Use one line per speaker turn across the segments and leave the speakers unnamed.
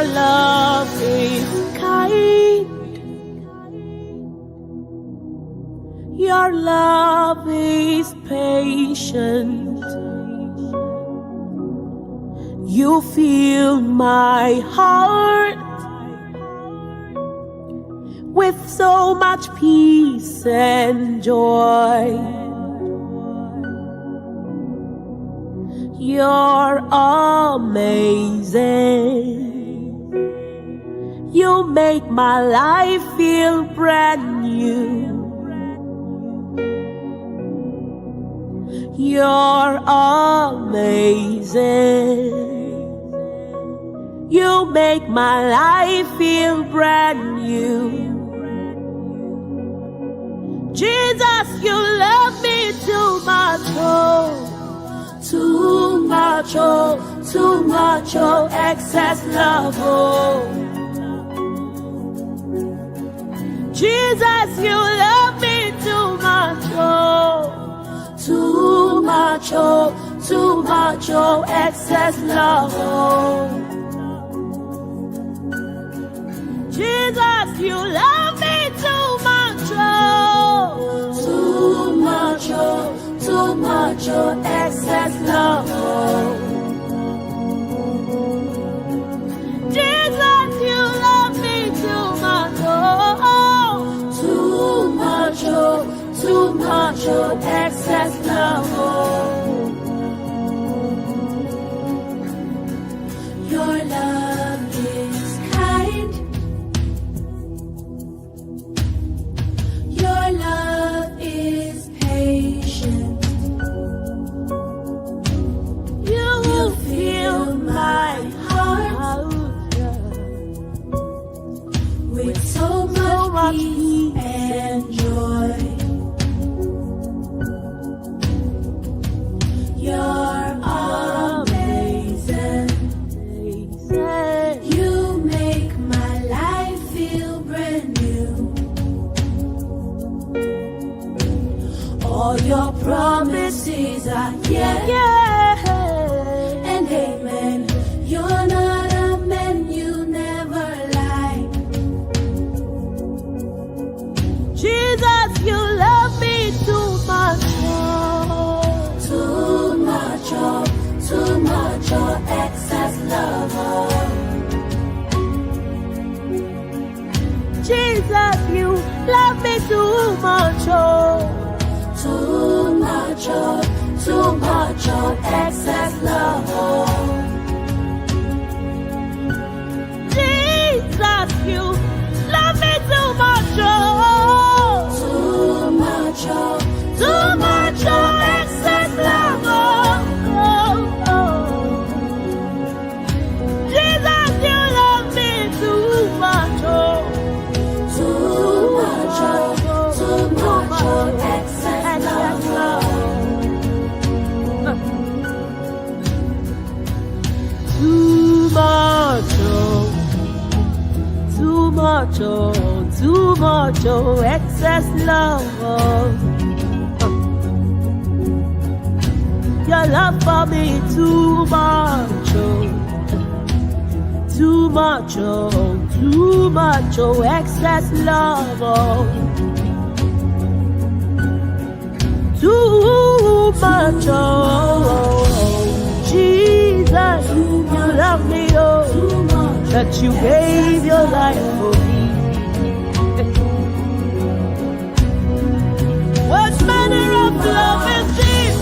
Your love is kind. Your love is patient. You fill my heart with so much peace and joy. You're amazing. You make my life feel brand new. You're amazing. You make my life feel brand new. Jesus, you love me too much, oh, too much, oh, too much, oh, excess love, oh. Jesus, you love me too much, oh, too much, oh, too much, oh, excess love, oh. Jesus, you love me too much, oh, too much, oh, too much, oh, excess love, oh. Jesus, you love me too much, oh, too much, oh, too much, oh, excess love, oh. Your love is kind. Your love is patient. You fill my heart with so much peace and joy. You're amazing. You make my life feel brand new. All your promises are yes, and amen. You're not a man, you never lie. Jesus, you love me too much, oh, too much, oh, too much, oh, excess love, oh. Jesus, you love me too much, oh, too much, oh, too much, oh, excess love, oh. Jesus, you love me too much, oh, too much, oh, too much, oh, excess love, oh, oh, oh. Jesus, you love me too much, oh, too much, oh, too much, oh, excess love, oh. Too much, oh, too much, oh, too much, oh, excess love, oh. Your love for me too much, oh, too much, oh, too much, oh, excess love, oh. Too much, oh, Jesus, you love me, oh, that you gave your life for me. What manner of love is this?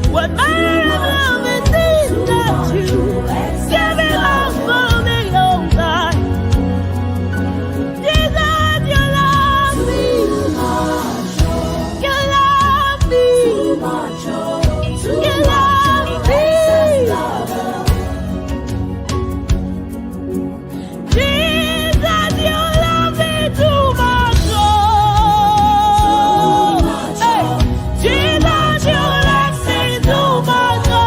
What manner of love is this that you give it all for me, oh God? Jesus, you love me. You love me. You love me. Jesus, you love me too much, oh. Hey, Jesus, you love me too much, oh.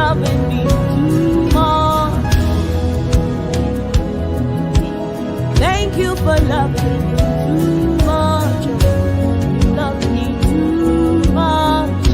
loving me too much. Thank you for loving me too much. You love me too much.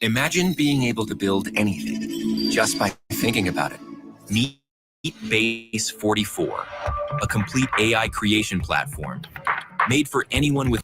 Imagine being able to build anything just by thinking about it. Meet Base 44, a complete AI creation platform made for anyone with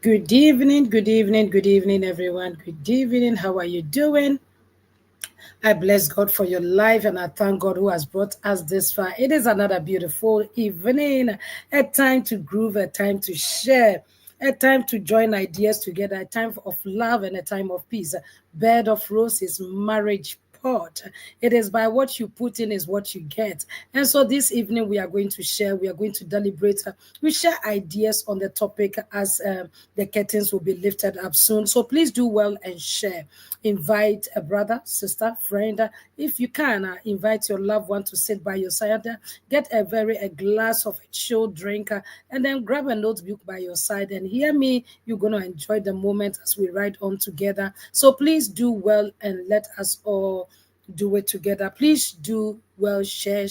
Good evening, good evening, good evening, everyone. Good evening. How are you doing? I bless God for your life and I thank God who has brought us this far. It is another beautiful evening, a time to groove, a time to share, a time to join ideas together, a time of love and a time of peace. Bed of roses, marriage pot. It is by what you put in is what you get. And so this evening we are going to share, we are going to deliberate, we share ideas on the topic as the curtains will be lifted up soon. So please do well and share. Invite a brother, sister, friend. If you can, invite your loved one to sit by your side. Get a glass of a chilled drink and then grab a notebook by your side and hear me. You're going to enjoy the moment as we write on together. So please do well and let us all do it together. Please do well, share,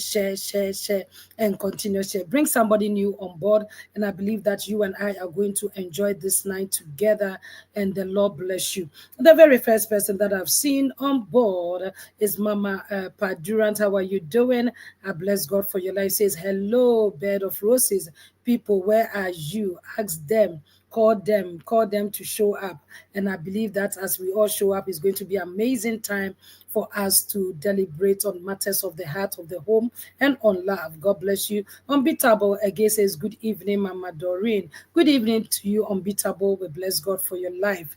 and continue share. Bring somebody new on board, and I believe that you and I are going to enjoy this night together, and the Lord bless you. The very first person that I've seen on board is Mama Padurant. How are you doing? I bless God for your life. Says, hello, bed of roses. People, where are you? Ask them call them to show up. And I believe that as we all show up, it's going to be amazing time for us to deliberate on matters of the heart, of the home, and on love. God bless you. Unbeatable again says, good evening, Mama Doreen. Good evening to you, Unbeatable. We bless God for your life.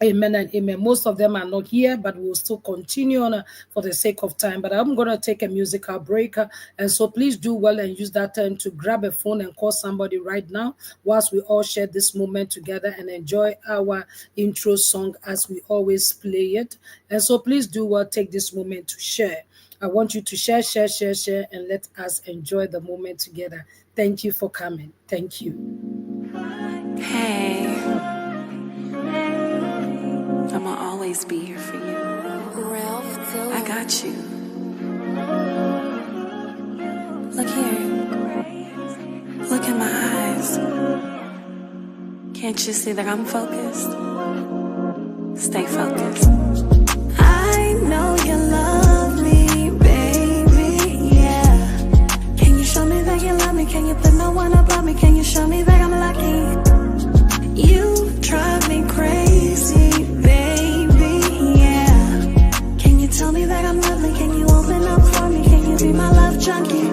Amen and amen. Most of them are not here, but we'll still continue on for the sake of time. But I'm going to take a musical break. And so please do well and use that time to grab a phone and call somebody right now whilst we all share this moment together and enjoy our intro song as we always play it. And so please do well, take this moment to share. I want you to share, and let us enjoy the moment together. Thank you for coming. Thank you.
Hey. I'ma always be here for you. I got you. Look here. Look in my eyes. Can't you see that I'm focused? Stay focused. I know you love me, baby, yeah. Can you show me that you love me? Can you put no one above me? Can you show me that I'm lucky? You drive me crazy, baby, yeah. Can you tell me that I'm lovely? Can you open up for me? Can you be my love junkie?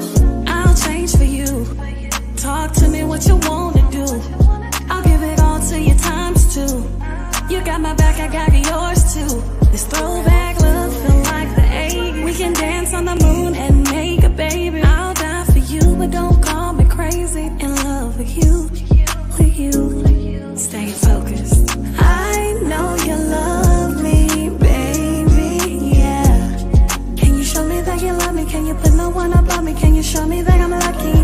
I'll change for you. Talk to me what you wanna do. I'll give it all to you times two. You got my back, I got yours too. This throwback look feel like the 80s. We can dance on the moon and make a baby. I'll die for you, but don't call me crazy. In love with you, with you. Stay focused. I know you love me, baby, yeah. Can you show me that you love me? Can you put no one above me? Can you show me that I'm lucky?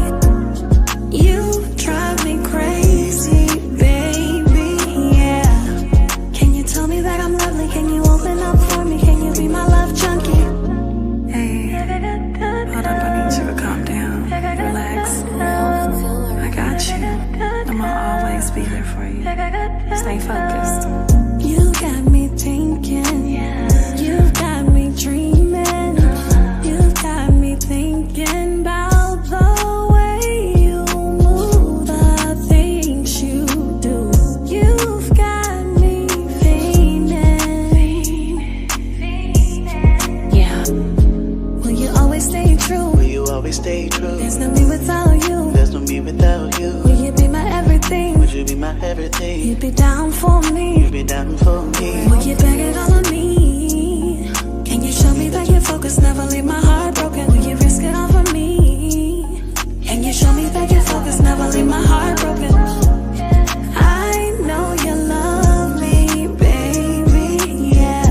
You drive me crazy, baby, yeah. Can you tell me that I'm lovely? Can you open up for me? Can you be my love junkie? Hey, hold up, I need you to calm down, relax. I got you. I'ma always be there for you. Stay focused. You got me thinking. You got me dreaming. You got me thinking about the way you move, the things you do. You've got me fiending. Yeah. Will you always stay true?
Will you always stay true?
There's no me without you.
There's no me without you.
Will you be my everything?
Would you be my everything?
You'd be down for me.
You'd be down for me.
Will you bet it all on me? Can you show me that you're focused? Never leave my heart broken. Will you risk it all for me? Can you show me that you're focused? Never leave my heart broken. I know you love me, baby, yeah.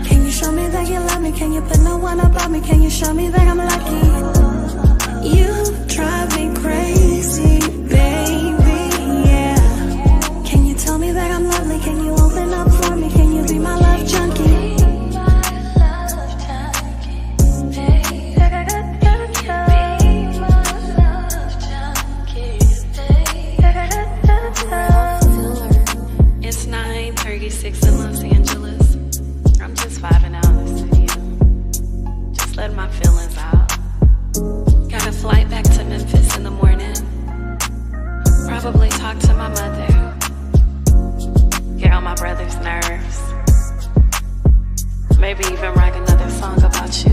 Can you show me that you love me? Can you put no one above me? Can you show me that I'm lucky? You drive me crazy, baby, yeah. Can you tell me that I'm lovely? Can you open up for me? Can you be my love junkie? It's 9:36 in Los Angeles. I'm just vibing out in the studio, just letting my feelings out. Got a flight back to Memphis in the morning. Probably talk to my mother. Get on my brother's nerves. Maybe even write another song about you.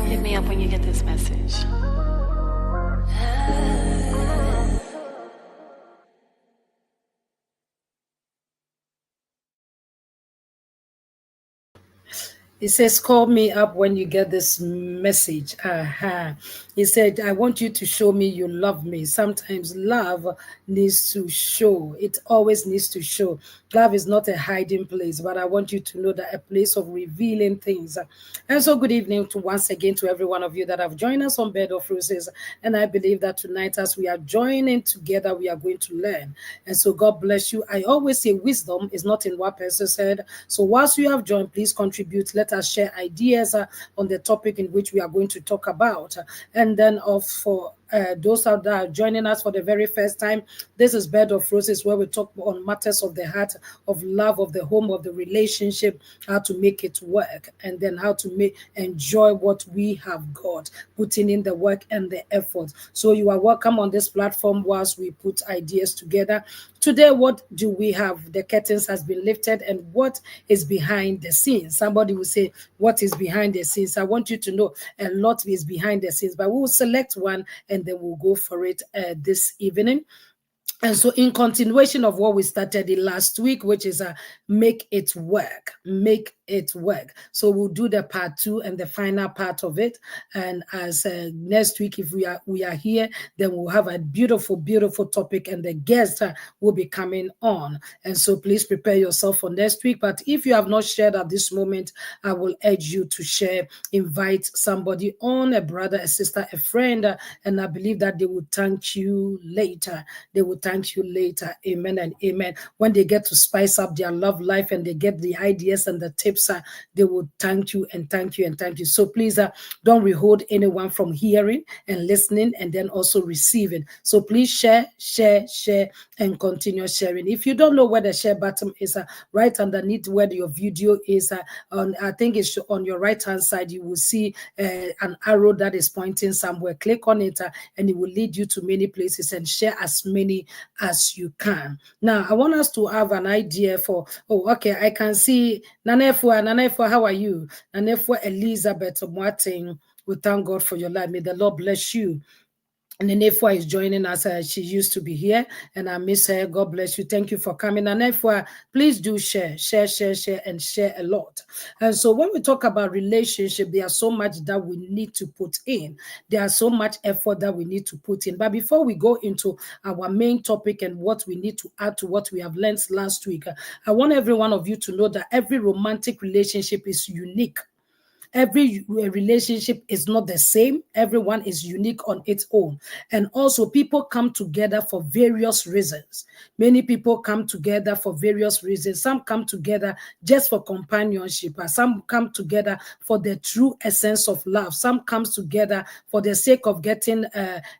Hit me up when you get this message.
It says, call me up when you get this message. He said, I want you to show me you love me. Sometimes love needs to show. It always needs to show. Love is not a hiding place, but I want you to know that a place of revealing things. And so good evening to once again to every one of you that have joined us on Bed of Roses. And I believe that tonight as we are joining together, we are going to learn. And so God bless you. I always say wisdom is not in what person said. So whilst you have joined, please contribute. Let us share ideas on the topic in which we are going to talk about. And then for those out there joining us for the very first time, this is Bed of Roses, where we talk on matters of the heart, of love, of the home, of the relationship, how to make it work, and then how to enjoy what we have got, putting in the work and the effort. So you are welcome on this platform whilst we put ideas together. Today, what do we have? The curtains has been lifted, and what is behind the scenes? Somebody will say, what is behind the scenes? I want you to know a lot is behind the scenes, but we will select one and then we'll go for it this evening. And so in continuation of what we started in last week, which is make it work, make it work. So we'll do the part 2 and the final part of it. And as next week, if we are here, then we'll have a beautiful, beautiful topic, and the guest will be coming on. And so please prepare yourself for next week. But if you have not shared at this moment, I will urge you to share, invite somebody on, a brother, a sister, a friend, and I believe that they will thank you later. They will thank you later. Amen and amen. When they get to spice up their love life and they get the ideas and the tips, they will thank you and thank you and thank you. So please don't withhold anyone from hearing and listening and then also receiving. So please share, and continue sharing. If you don't know where the share button is, right underneath where your video is, I think it's on your right hand side, you will see an arrow that is pointing somewhere. Click on it and it will lead you to many places, and share as many as you can. Now, I want us to have an idea for, okay, I can see Nanefua, how are you? Nanefua Elizabeth Martin, we thank God for your life. May the Lord bless you. And Nanefua is joining us. She used to be here, and I miss her. God bless you. Thank you for coming. Nanefua, please do share, and share a lot. And so when we talk about relationship, there's so much that we need to put in. There's so much effort that we need to put in. But before we go into our main topic and what we need to add to what we have learned last week, I want every one of you to know that every romantic relationship is unique. Every relationship is not the same. Everyone is unique on its own. And also, people come together for various reasons. Many people come together for various reasons. Some come together just for companionship. Some come together for the true essence of love. Some comes together for the sake of getting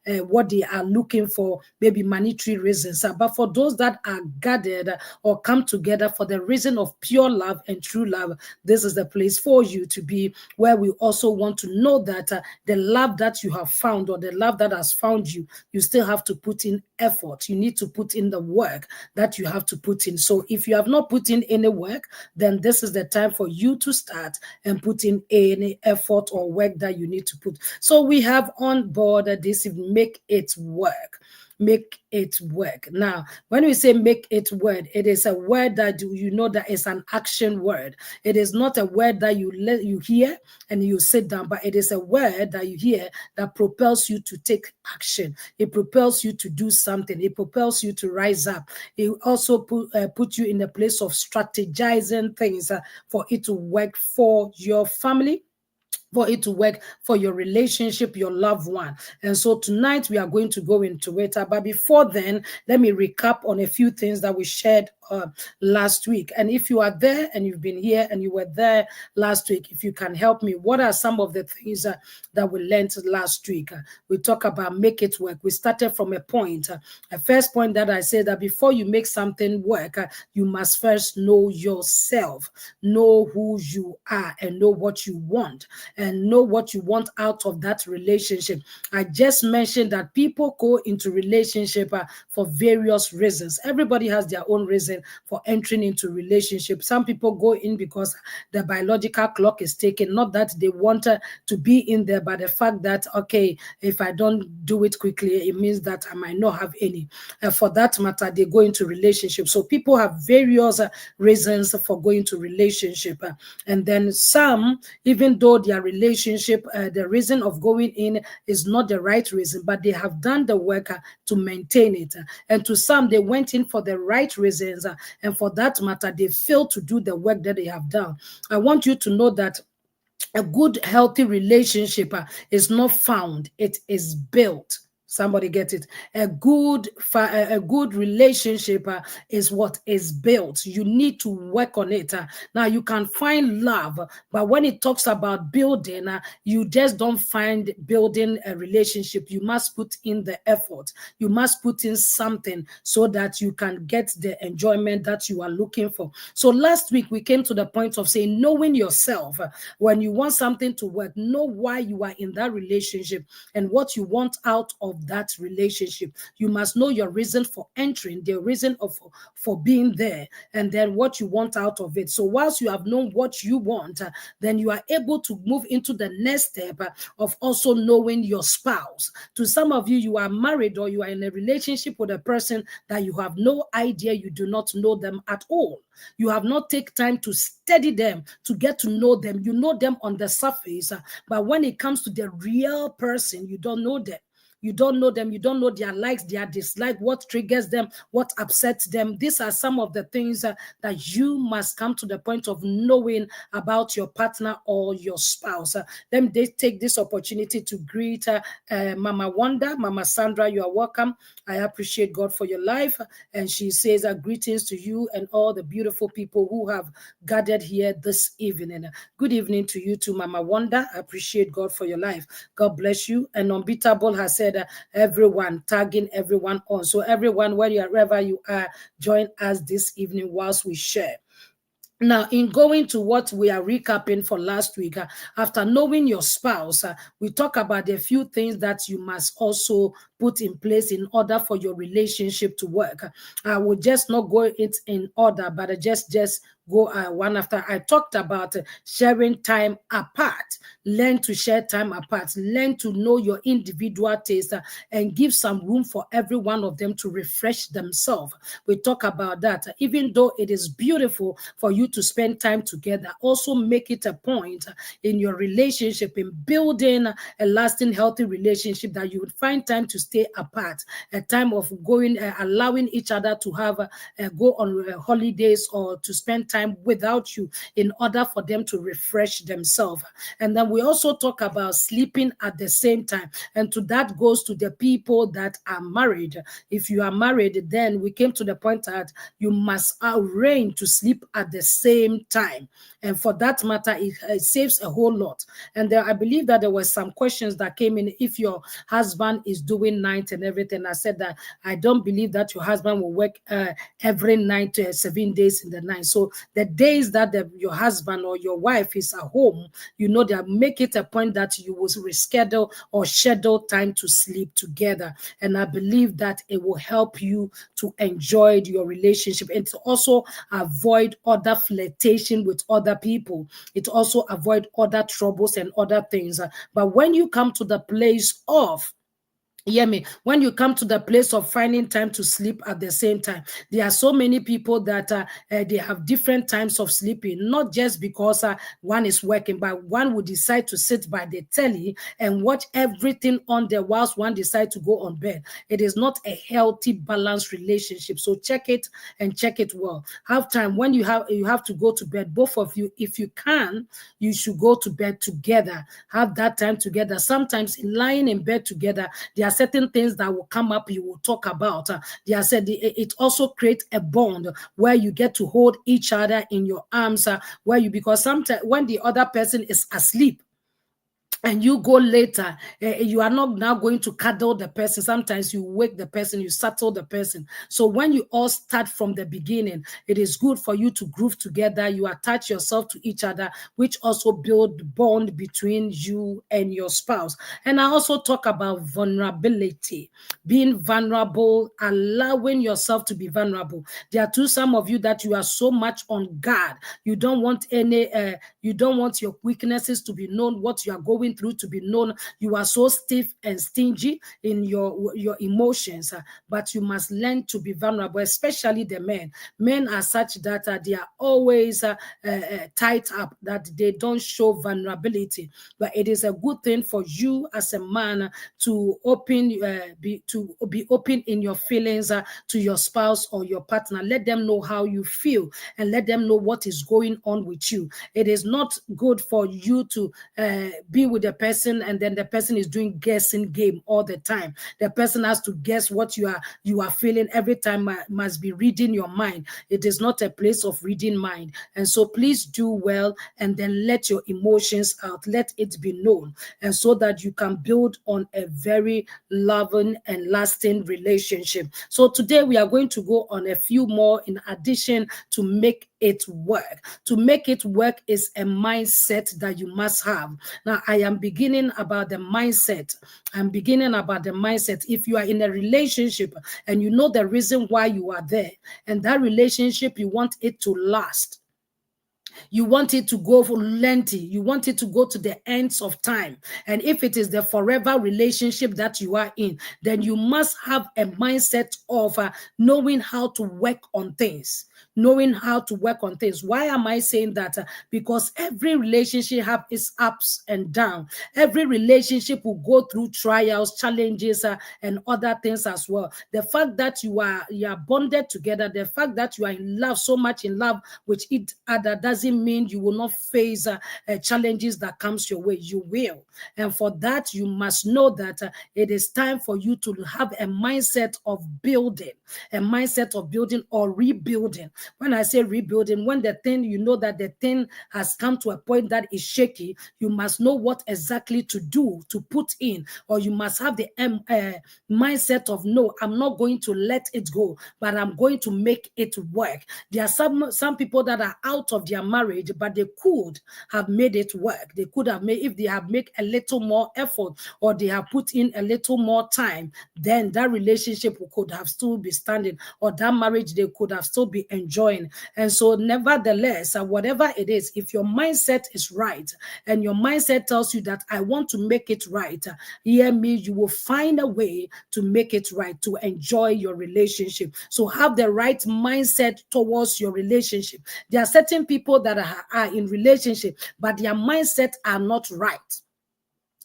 what they are looking for, maybe monetary reasons. But for those that are gathered or come together for the reason of pure love and true love, this is the place for you to be, where we also want to know that the love that you have found, or the love that has found you, you still have to put in effort. You need to put in the work that you have to put in. So if you have not put in any work, then this is the time for you to start and put in any effort or work that you need to put. So we have on board this, make it work. Make it work. Now, when we say make it work, it is a word that you know that is an action word. It is not a word that you hear and you sit down, but it is a word that you hear that propels you to take action. It propels you to do something. It propels you to rise up. It also put you in a place of strategizing things for it to work for your family, for it to work for your relationship, your loved one. And so tonight we are going to go into it. But before then, let me recap on a few things that we shared last week. And if you are there and you've been here and you were there last week, if you can help me, what are some of the things that we learned last week? We talk about make it work. We started from a point. A first point that I said that before you make something work, you must first know yourself, know who you are, and know what you want, and know what you want out of that relationship. I just mentioned that people go into relationship for various reasons. Everybody has their own reason for entering into relationship. Some people go in because the biological clock is taken, not that they want to be in there, but the fact that, okay, if I don't do it quickly, it means that I might not have any. For that matter, they go into relationship. So people have various reasons for going to relationship. And then some, even though their relationship, the reason of going in is not the right reason, but they have done the work to maintain it. And to some, they went in for the right reasons, and for that matter, they failed to do the work that they have done. I want you to know that a good, healthy relationship is not found, it is built. Somebody get it? A good relationship is what is built. You need to work on it. Now you can find love, but when it talks about building, you just don't find building a relationship. You must put in the effort. You must put in something so that you can get the enjoyment that you are looking for. So last week we came to the point of saying knowing yourself. When you want something to work, know why you are in that relationship and what you want out of that relationship. You must know your reason for entering, the reason for being there, and then what you want out of it. So once you have known what you want, then you are able to move into the next step of also knowing your spouse. To some of you, you are married or you are in a relationship with a person that you have no idea, you do not know them at all. You have not taken time to study them, to get to know them. You know them on the surface, but when it comes to the real person, you don't know them. You don't know them. You don't know their likes, their dislikes, what triggers them, what upsets them. These are some of the things that you must come to the point of knowing about your partner or your spouse. Let me take this opportunity to greet Mama Wanda, Mama Sandra. You are welcome. I appreciate God for your life. And she says greetings to you and all the beautiful people who have gathered here this evening. Good evening to you too, Mama Wanda. I appreciate God for your life. God bless you. And Unbeatable has said, everyone, tagging everyone on. So everyone, wherever you are, join us this evening whilst we share. Now, in going to what we are recapping for last week, after knowing your spouse, we talk about a few things that you must also put in place in order for your relationship to work. I will just not go it in order, but I just go one after. I talked about sharing time apart. Learn to share time apart. Learn to know your individual taste and give some room for every one of them to refresh themselves. We talk about that. Even though it is beautiful for you to spend time together, also make it a point in your relationship, in building a lasting, healthy relationship, that you would find time to stay apart, a time of going, allowing each other to have go on holidays or to spend time without you in order for them to refresh themselves. And then we also talk about sleeping at the same time. And to that goes to the people that are married. If you are married, then we came to the point that you must arrange to sleep at the same time. And for that matter, it saves a whole lot. And I believe that there were some questions that came in. If your husband is doing night and everything, I said that I don't believe that your husband will work every night, 7 days in the night. So the days that your husband or your wife is at home, you know, that make it a point that you will reschedule or schedule time to sleep together. And I believe that it will help you to enjoy your relationship and to also avoid other flirtation with other people. It also avoid other troubles and other things. But when you come to the place of hear me, when you come to the place of finding time to sleep at the same time, there are so many people that they have different times of sleeping, not just because one is working, but one would decide to sit by the telly and watch everything on there whilst one decides to go on bed. It is not a healthy, balanced relationship. So check it and check it well. Have time when you have to go to bed, both of you, if you can, you should go to bed together. Have that time together. Sometimes lying in bed together, there are certain things that will come up, you will talk about. They are said it also creates a bond where you get to hold each other in your arms, because sometimes when the other person is asleep, and you go later, you are not now going to cuddle the person. Sometimes you wake the person, you settle the person. So when you all start from the beginning, it is good for you to groove together. You attach yourself to each other, which also build bond between you and your spouse. And I also talk about vulnerability, being vulnerable, allowing yourself to be vulnerable. There are some of you that you are so much on guard. You don't want you don't want your weaknesses to be known, what you are going through to be known. You are so stiff and stingy in your emotions, but you must learn to be vulnerable, especially the men. Men are such that they are always tied up, that they don't show vulnerability. But it is a good thing for you as a man to be open in your feelings to your spouse or your partner. Let them know how you feel and let them know what is going on with you. It is not good for you to be with with the person, and then the person is doing guessing game all the time. The person has to guess what you are feeling every time. Must be reading your mind. It is not a place of reading mind. And so please do well, and then let your emotions out. Let it be known, and so that you can build on a very loving and lasting relationship. So today we are going to go on a few more in addition to make it work. To make it work is a mindset that you must have. Now, I am beginning about the mindset. I'm beginning about the mindset. If you are in a relationship and you know the reason why you are there, and that relationship, you want it to last, you want it to go for lengthy, you want it to go to the ends of time, and if it is the forever relationship that you are in, then you must have a mindset of knowing how to work on things. Knowing how to work on things. Why am I saying that? Because every relationship has its ups and downs. Every relationship will go through trials, challenges, and other things as well. The fact that you are bonded together, the fact that you are in love, so much in love with each other, doesn't mean you will not face challenges that comes your way. You will. And for that, you must know that it is time for you to have a mindset of building, or rebuilding. When I say rebuilding, when the thing, you know that the thing has come to a point that is shaky, you must know what exactly to do, to put in, or you must have the mindset of, no, I'm not going to let it go, but I'm going to make it work. There are some people that are out of their marriage, but they could have made it work. They could have made, if they have made a little more effort, or they have put in a little more time, then that relationship could have still be standing, or that marriage, they could have still be enjoying. And so nevertheless, whatever it is, if your mindset is right, and your mindset tells you that I want to make it right, hear me, you will find a way to make it right, to enjoy your relationship. So have the right mindset towards your relationship. There are certain people that are in relationship, but their mindset are not right.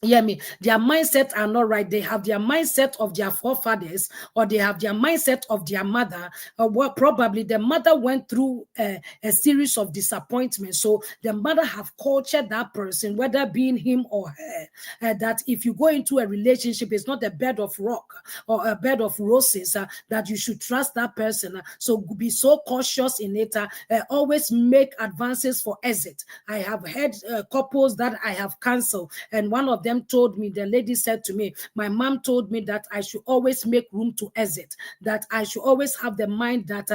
Hear me, their mindset are not right. They have their mindset of their forefathers, or they have their mindset of their mother, or what probably the mother went through a series of disappointments. So the mother have cultured that person, whether being him or her, that if you go into a relationship, it's not a bed of rock or a bed of roses, that you should trust that person. So be so cautious in it. Always make advances for exit. I have had couples that I have canceled, and one of them told me, the lady said to me, my mom told me that I should always make room to exit, that I should always have the mind that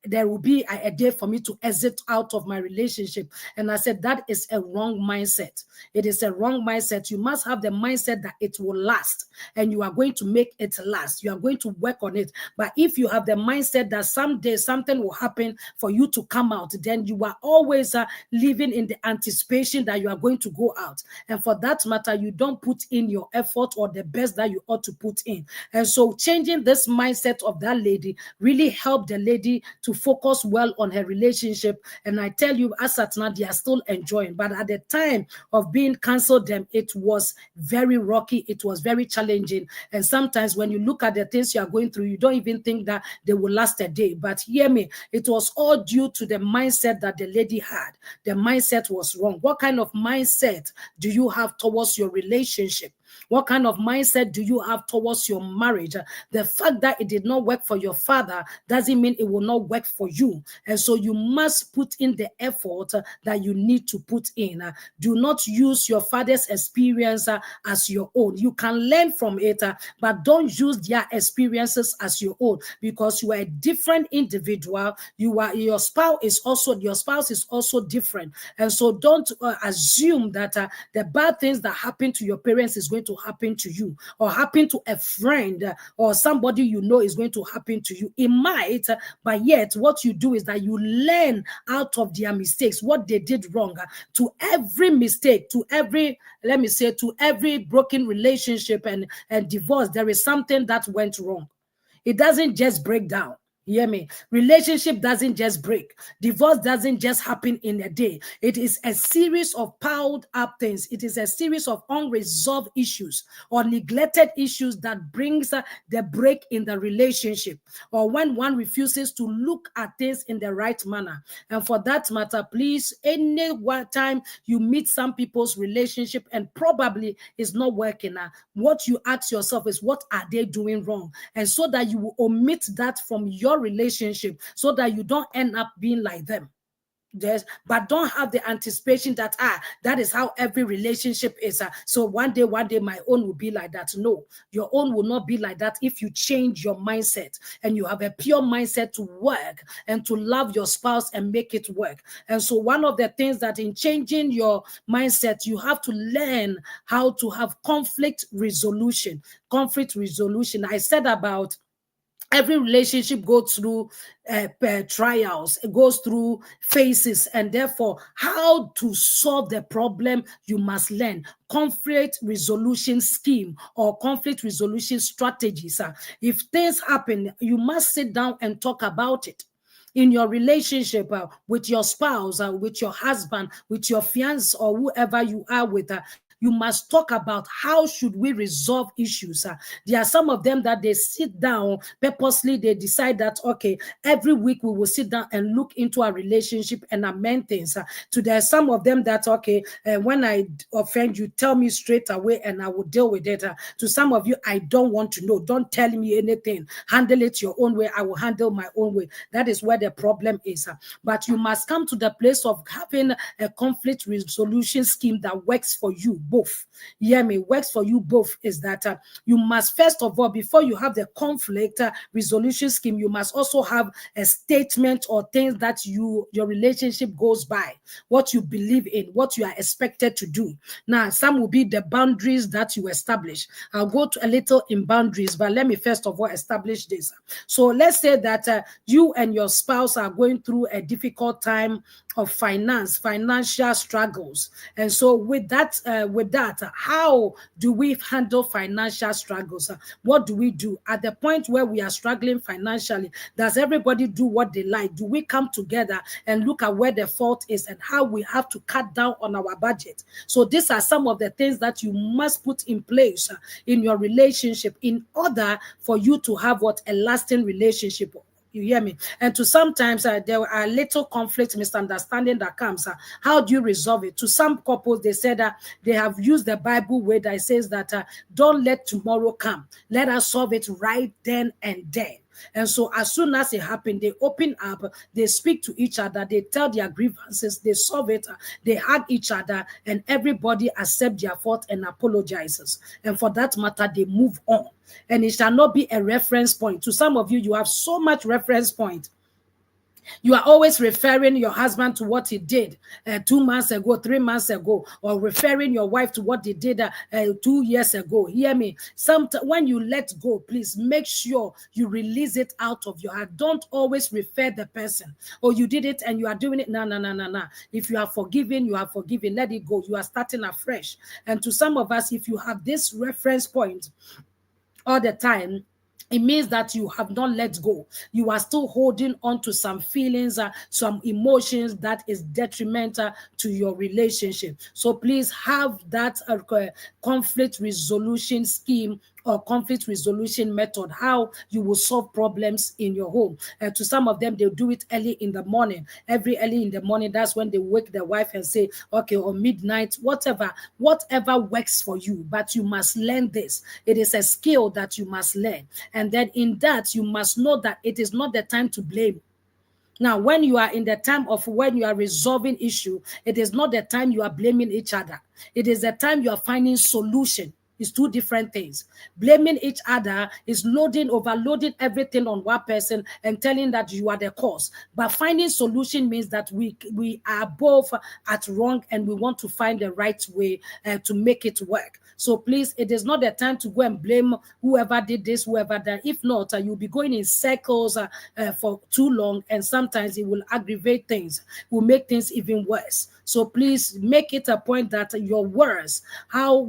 there will be a day for me to exit out of my relationship. And I said, that is a wrong mindset. It is a wrong mindset. You must have the mindset that it will last, and you are going to make it last. You are going to work on it. But if you have the mindset that someday something will happen for you to come out, then you are always living in the anticipation that you are going to go out. And for that matter, you don't put in your effort or the best that you ought to put in. And so changing this mindset of that lady really helped the lady to focus well on her relationship. And I tell you, as at now, they are still enjoying. But at the time of being canceled, them, it was very rocky. It was very challenging. And sometimes when you look at the things you are going through, you don't even think that they will last a day. But hear me, it was all due to the mindset that the lady had. The mindset was wrong. What kind of mindset do you have towards your relationship? What kind of mindset do you have towards your marriage? The fact that it did not work for your father doesn't mean it will not work for you. And so you must put in the effort that you need to put in. Do not use your father's experience as your own. You can learn from it, but don't use their experiences as your own, because you are a different individual. Your spouse is also different. And so don't assume that the bad things that happen to your parents is going to happen to you, or happen to a friend, or somebody you know is going to happen to you. It might, but yet what you do is that you learn out of their mistakes, what they did wrong. To every mistake, to every broken relationship and divorce, there is something that went wrong. It doesn't just break down. Hear me. Relationship doesn't just break. Divorce doesn't just happen in a day. It is a series of piled up things. It is a series of unresolved issues or neglected issues that brings the break in the relationship, or when one refuses to look at things in the right manner. And for that matter, please, any one time you meet some people's relationship and probably it's not working, what you ask yourself is, what are they doing wrong? And so that you will omit that from your relationship, so that you don't end up being like them. Yes, but don't have the anticipation that that is how every relationship is. So one day my own will be like that. No, your own will not be like that if you change your mindset and you have a pure mindset to work and to love your spouse and make it work. And so one of the things that in changing your mindset, you have to learn how to have conflict resolution. Conflict resolution. I said about every relationship goes through trials, it goes through phases, and therefore how to solve the problem, you must learn conflict resolution scheme or conflict resolution strategies. If things happen, you must sit down and talk about it in your relationship with your spouse, with your husband, with your fiance, or whoever you are with. You must talk about how should we resolve issues. There are some of them that they sit down purposely. They decide that, okay, every week we will sit down and look into our relationship and amend things. To there are some of them that, okay, when I offend you, tell me straight away and I will deal with it. To some of you, I don't want to know. Don't tell me anything. Handle it your own way. I will handle my own way. That is where the problem is. But you must come to the place of having a conflict resolution scheme that works for you both. Hear me, works for you both is that you must, first of all, before you have the conflict resolution scheme, you must also have a statement or things that your relationship goes by, what you believe in, what you are expected to do. Now, some will be the boundaries that you establish. I'll go to a little in boundaries, but let me first of all establish this. So let's say that you and your spouse are going through a difficult time of financial struggles. And so with that, how do we handle financial struggles? What do we do at the point where we are struggling financially? Does everybody do what they like? Do we come together and look at where the fault is and how we have to cut down on our budget? So these are some of the things that you must put in place in your relationship in order for you to have a lasting relationship. You hear me? And to sometimes there are little conflict, misunderstanding that comes. How do you resolve it? To some couples, they said that they have used the Bible way that says that don't let tomorrow come. Let us solve it right then and there. And so as soon as it happened, they open up, they speak to each other, they tell their grievances, they solve it, they hug each other, and everybody accepts their fault and apologizes. And for that matter, they move on. And it shall not be a reference point. To some of you, you have so much reference point. You are always referring your husband to what he did 2 months ago, 3 months ago, or referring your wife to what they did 2 years ago. Hear me. When you let go, please make sure you release it out of your heart. Don't always refer the person. Oh, you did it and you are doing it. No. If you are forgiven, you are forgiven. Let it go. You are starting afresh. And to some of us, if you have this reference point all the time, it means that you have not let go. You are still holding on to some feelings, some emotions that is detrimental to your relationship. So please have that conflict resolution scheme or conflict resolution method, how you will solve problems in your home. And to some of them, they'll do it early in the morning. Every early in the morning, that's when they wake their wife and say, okay, or midnight, whatever works for you. But you must learn this. It is a skill that you must learn. And then in that, you must know that it is not the time to blame. Now, when you are in the time of when you are resolving issue, it is not the time you are blaming each other. It is the time you are finding solution. It's two different things. Blaming each other is overloading everything on one person and telling that you are the cause. But finding solution means that we are both at wrong and we want to find the right way to make it work. So please, it is not the time to go and blame whoever did this, whoever that. If not, you'll be going in circles for too long, and sometimes it will aggravate things, will make things even worse. So please make it a point that your words, how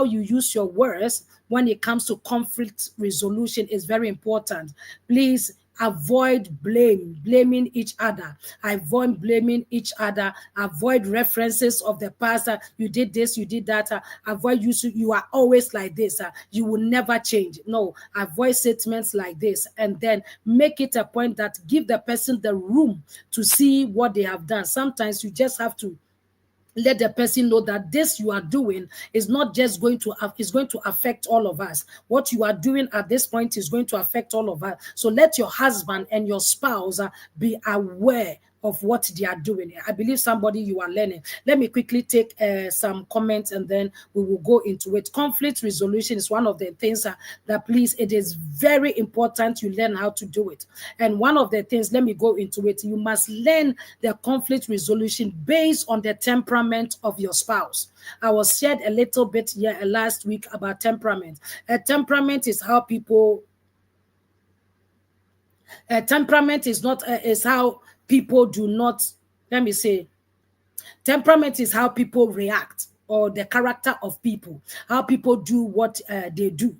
you use your words when it comes to conflict resolution is very important. Please avoid blaming each other. Avoid blaming each other. Avoid references of the past. You did this, you did that. Avoid you are always like this. You will never change. No, avoid statements like this, and then make it a point that give the person the room to see what they have done. Sometimes you just have to let the person know that this you are doing is not just going to is going to affect all of us. What you are doing at this point is going to affect all of us. So let your husband and your spouse be aware of what they are doing. I believe somebody you are learning. Let me quickly take some comments and then we will go into it. Conflict resolution is one of the things that please, it is very important you learn how to do it. And one of the things, let me go into it, you must learn the conflict resolution based on the temperament of your spouse. I was shared a little bit last week about temperament. Temperament is how people temperament is not is how people do not, let me say, temperament is how people react, or the character of people, how people do what they do.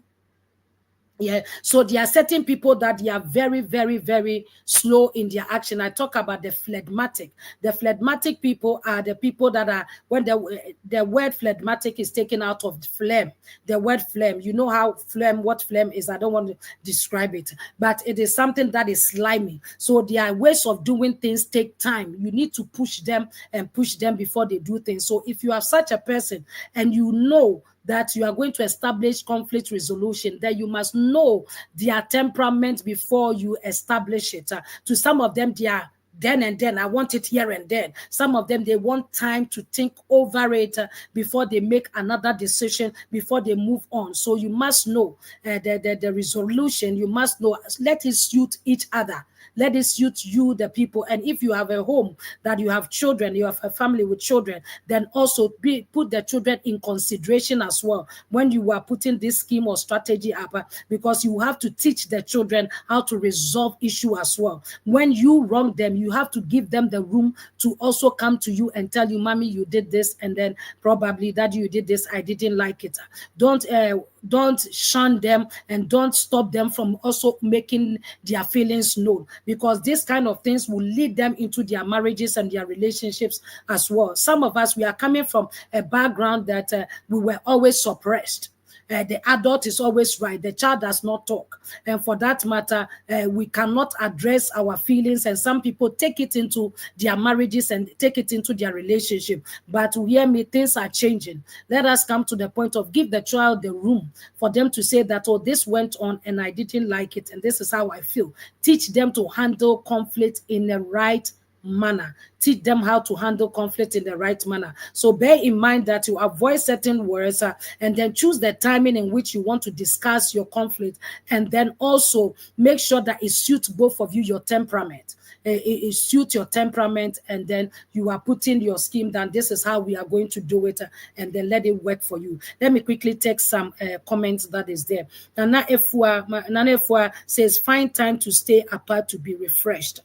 Yeah, so there are certain people that they are very, very, very slow in their action. I talk about the phlegmatic. The phlegmatic people are the people that are, when the word phlegmatic is taken out of phlegm, the word phlegm, you know how phlegm, what phlegm is, I don't want to describe it, but it is something that is slimy. So their ways of doing things take time. You need to push them and push them before they do things. So if you have such a person and you know that you are going to establish conflict resolution, that you must know their temperament before you establish it. To some of them, they are then and then. I want it here and then. Some of them, they want time to think over it before they make another decision, before they move on. So you must know the resolution. You must know, let it suit each other. Let it suit you, the people. And if you have a home that you have children, you have a family with children, then also put the children in consideration as well when you are putting this scheme or strategy up, because you have to teach the children how to resolve issue as well. When you wrong them, you have to give them the room to also come to you and tell you, mommy, you did this, and then probably, daddy, you did this, I didn't like it. Don't shun them, and don't stop them from also making their feelings known, because these kind of things will lead them into their marriages and their relationships as well. Some of us, we are coming from a background that we were always suppressed. The adult is always right. The child does not talk. And for that matter, we cannot address our feelings. And some people take it into their marriages and take it into their relationship. But hear me, things are changing. Let us come to the point of give the child the room for them to say that, oh, this went on and I didn't like it, and this is how I feel. Teach them to handle conflict in the right manner. Teach them how to handle conflict in the right manner. So bear in mind that you avoid certain words and then choose the timing in which you want to discuss your conflict, and then also make sure that it suits both of you, your temperament. It suits your temperament, and then you are putting your scheme down. This is how we are going to do it, and then let it work for you. Let me quickly take some comments that is there. Nana Efua says, find time to stay apart to be refreshed.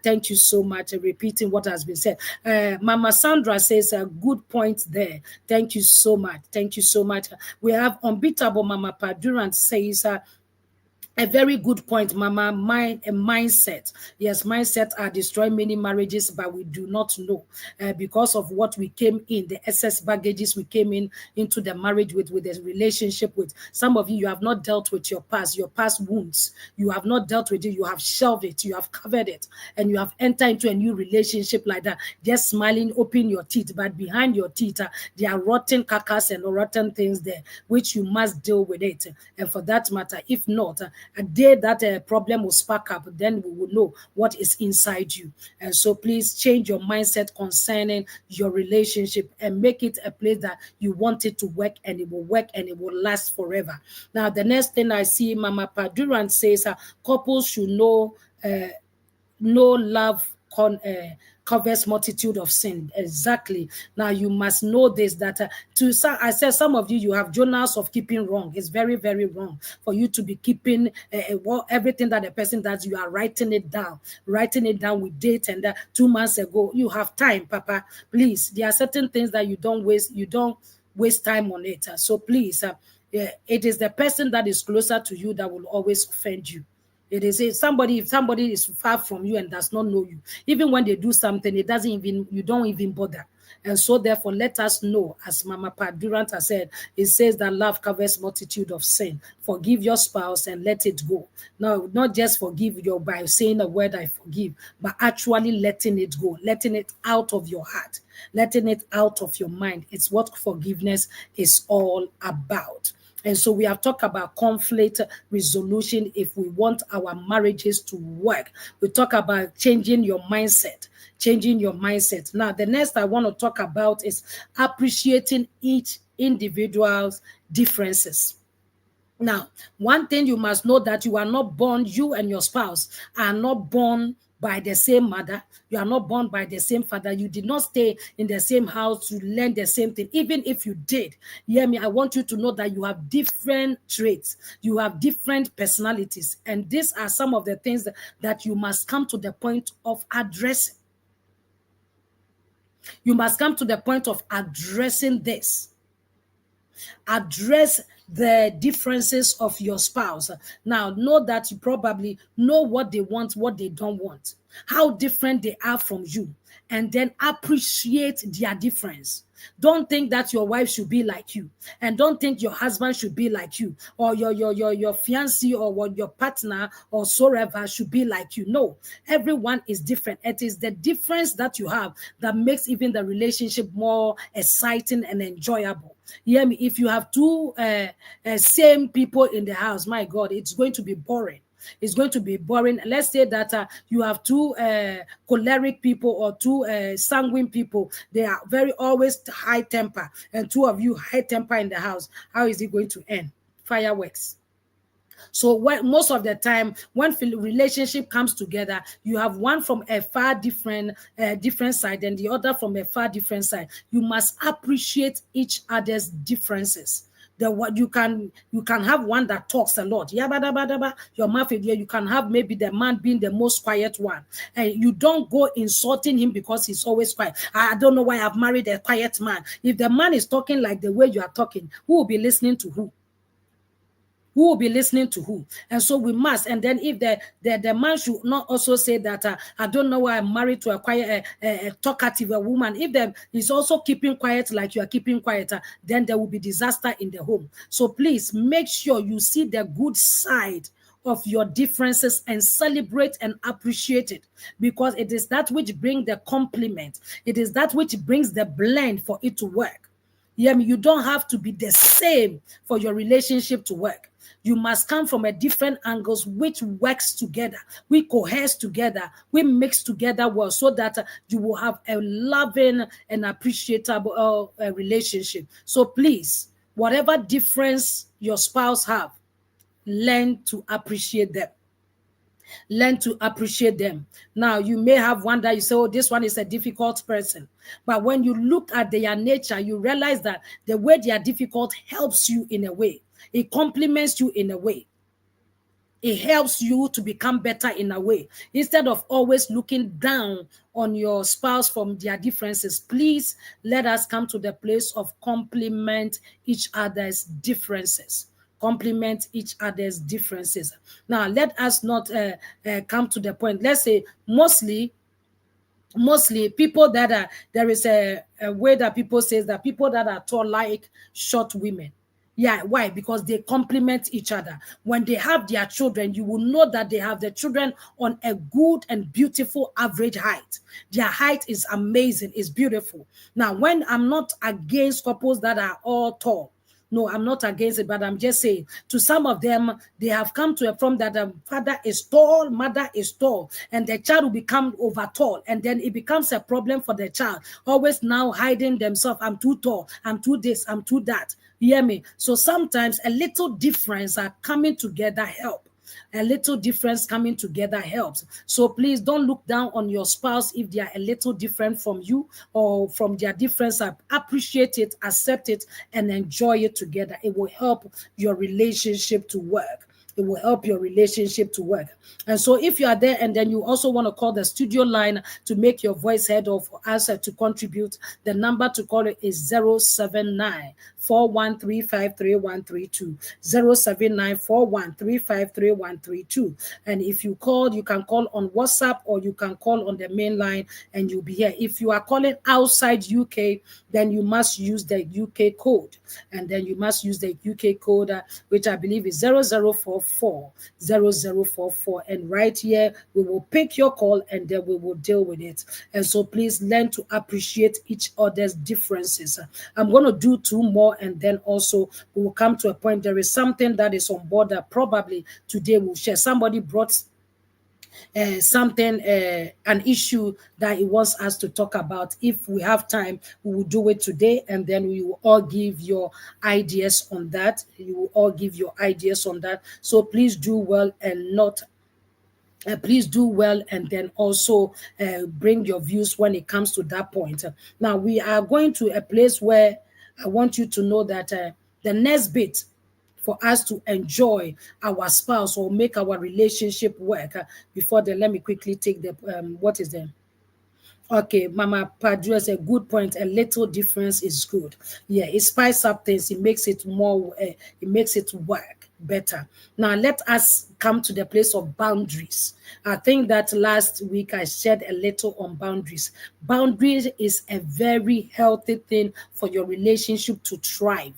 Thank you so much. Repeating what has been said. Mama Sandra says, a good point there. Thank you so much. Thank you so much. We have Unbeatable Mama Padurant says, a very good point, Mama. Mindset. Yes, mindset are destroying many marriages, but we do not know because of what we came in, the excess baggages we came into the marriage with the relationship with. Some of you have not dealt with your past wounds. You have not dealt with it. You have shelved it. You have covered it, and you have entered into a new relationship like that, just smiling, open your teeth, but behind your teeth, there are rotten carcass and rotten things there, which you must deal with it. And for that matter, if not, a day that problem will spark up, then we will know what is inside you. And so please change your mindset concerning your relationship and make it a place that you want it to work, and it will work and it will last forever. Now, the next thing I see, Mama Padurant says, couples should know love covers multitude of sin. Exactly. Now you must know this, that I said some of you have journals of keeping wrong. It's very, very wrong for you to be keeping everything that the person does. You are writing it down with date, and 2 months ago. You have time, Papa. Please, there are certain things that you don't waste time on it. So please, it is the person that is closer to you that will always offend you. It is if somebody is far from you and does not know you, even when they do something, it doesn't even you don't even bother. And so therefore, let us know, as Mama Pat Durant has said, it says that love covers multitude of sin. Forgive your spouse and let it go. No, not just forgive your by saying a word I forgive, but actually letting it go, letting it out of your heart, letting it out of your mind. It's what forgiveness is all about. And so we have talked about conflict resolution if we want our marriages to work. We talk about changing your mindset. Changing your mindset. Now, the next I want to talk about is appreciating each individual's differences. Now, one thing you must know that you are not born, you and your spouse are not born by the same mother. You are not born by the same father. You did not stay in the same house to learn the same thing. Even if you did, hear me, I want you to know that you have different traits. You have different personalities. And these are some of the things that you must come to the point of addressing. You must come to the point of addressing this. Address the differences of your spouse. Now, know that you probably know what they want, what they don't want, how different they are from you, and then appreciate their difference. Don't think that your wife should be like you, and don't think your husband should be like you, or your fiancé or your partner or so ever should be like you. No, everyone is different. It is the difference that you have that makes even the relationship more exciting and enjoyable. Hear me? If you have two same people in the house, my God, it's going to be boring. It's going to be boring. Let's say that you have two choleric people or two sanguine people. They are very always high temper, and two of you high temper in the house. How is it going to end? Fireworks. So most of the time, when relationship comes together, you have one from a far different side and the other from a far different side. You must appreciate each other's differences. What you can have one that talks a lot. Your mouth is here. You can have maybe the man being the most quiet one, and you don't go insulting him because he's always quiet. I don't know why I've married a quiet man. If the man is talking like the way you are talking, who will be listening to who? Who will be listening to who? And so we must. And then if the man should not also say that I don't know why I'm married to a quiet, talkative woman. If he's also keeping quiet like you are keeping quiet, then there will be disaster in the home. So please make sure you see the good side of your differences and celebrate and appreciate it, because it is that which brings the compliment. It is that which brings the blend for it to work. Yeah, you don't have to be the same for your relationship to work. You must come from a different angles which works together. We cohere together. We mix together well so that you will have a loving and appreciable relationship. So please, whatever difference your spouse have, learn to appreciate them. Learn to appreciate them. Now, you may have one that you say, oh, this one is a difficult person. But when you look at their nature, you realize that the way they are difficult helps you in a way. It complements you in a way. It helps you to become better in a way. Instead of always looking down on your spouse from their differences, please let us come to the place of complement each other's differences. Complement each other's differences. Now, let us not come to the point. Let's say mostly people that are, there is a way that people say that people that are tall like short women. Yeah, why? Because they complement each other. When they have their children, you will know that they have their children on a good and beautiful average height. Their height is amazing, it's beautiful. Now, when I'm not against couples that are all tall, no, I'm not against it, but I'm just saying to some of them, they have come to a form that the father is tall, mother is tall, and the child will become over tall. And then it becomes a problem for the child, always now hiding themselves. I'm too tall, I'm too this, I'm too that. You hear me? So sometimes a little difference are coming together help. A little difference coming together helps. So please don't look down on your spouse if they are a little different from you or from their difference. Appreciate it, accept it, and enjoy it together. It will help your relationship to work. It will help your relationship to work. And so if you are there and then you also want to call the studio line to make your voice heard or for us to contribute, the number to call it is 079 41353132. 079 41353132. And if you call, you can call on WhatsApp or you can call on the main line and you'll be here. If you are calling outside UK, then you must use the UK code. And then you must use the UK code, which I believe is 0044 0044. And right here, we will pick your call and then we will deal with it. And so please learn to appreciate each other's differences. I'm going to do 2 more and then also we will come to a point. There is something that is on board that probably today we'll share. Somebody brought an issue that he wants us to talk about. If we have time, we will do it today, and then we will all give your ideas on that. You will all give your ideas on that. So please do well and not. Please do well and then also bring your views when it comes to that point. Now we are going to a place where I want you to know that the next bit for us to enjoy our spouse or make our relationship work. Before then, let me quickly take the what is there? Okay, Mama Padua has a good point. A little difference is good. Yeah, it spices up things. It makes it more. It makes it work better. Now let us come to the place of boundaries. I think that last week I shared a little on boundaries. Boundaries is a very healthy thing for your relationship to thrive.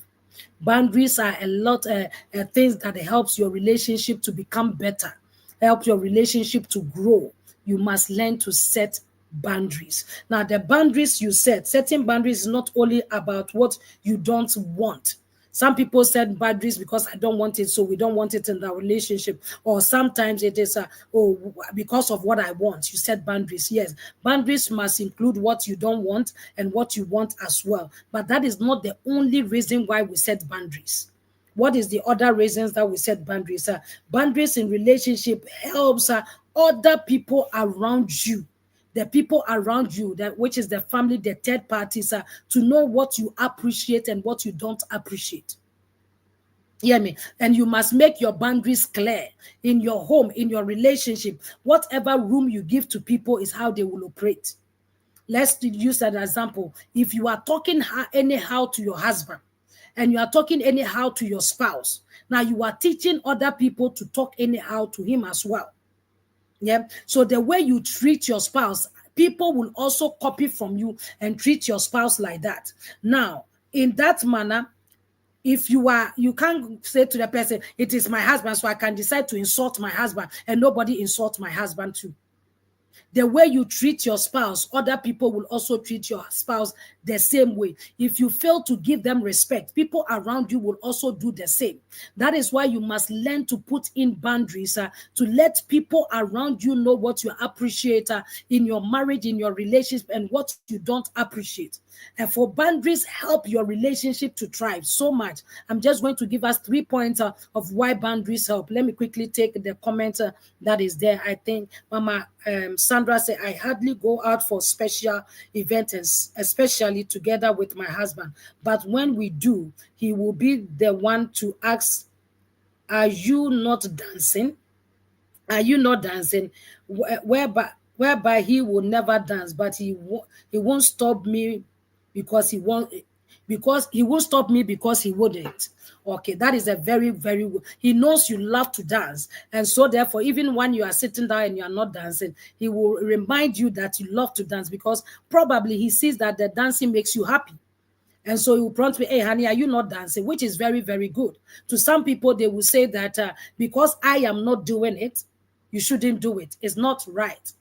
Boundaries are a lot of things that helps your relationship to become better, help your relationship to grow. You must learn to set boundaries. Now, the boundaries you set, setting boundaries is not only about what you don't want. Some people set boundaries because I don't want it, so we don't want it in our relationship. Or sometimes it is, because of what I want, you set boundaries. Yes, boundaries must include what you don't want and what you want as well. But that is not the only reason why we set boundaries. What is the other reasons that we set boundaries? Boundaries in relationship helps other people around you. The people around you, that which is the family, the third parties, to know what you appreciate and what you don't appreciate. Hear me? And you must make your boundaries clear in your home, in your relationship. Whatever room you give to people is how they will operate. Let's use an example. If you are talking anyhow to your husband and you are talking anyhow to your spouse, now you are teaching other people to talk anyhow to him as well. Yeah. So the way you treat your spouse, people will also copy from you and treat your spouse like that. Now, in that manner, if you can't say to the person, it is my husband, so I can decide to insult my husband and nobody insult my husband too. The way you treat your spouse, other people will also treat your spouse the same way. If you fail to give them respect, people around you will also do the same. That is why you must learn to put in boundaries to let people around you know what you appreciate in your marriage, in your relationship, and what you don't appreciate. And for boundaries help your relationship to thrive so much. I'm just going to give us 3 points of why boundaries help. Let me quickly take the comment that is there. I think Mama Sandra said, I hardly go out for special events, especially together with my husband. But when we do, he will be the one to ask, are you not dancing? Are you not dancing? Whereby he will never dance, but he won't stop me because he won't stop me because he wouldn't. Okay, that is a very, very good. He knows you love to dance. And so therefore, even when you are sitting down and you are not dancing, he will remind you that you love to dance because probably he sees that the dancing makes you happy. And so he will prompt me, hey, honey, are you not dancing? Which is very, very good. To some people, they will say that because I am not doing it, you shouldn't do it. It's not right.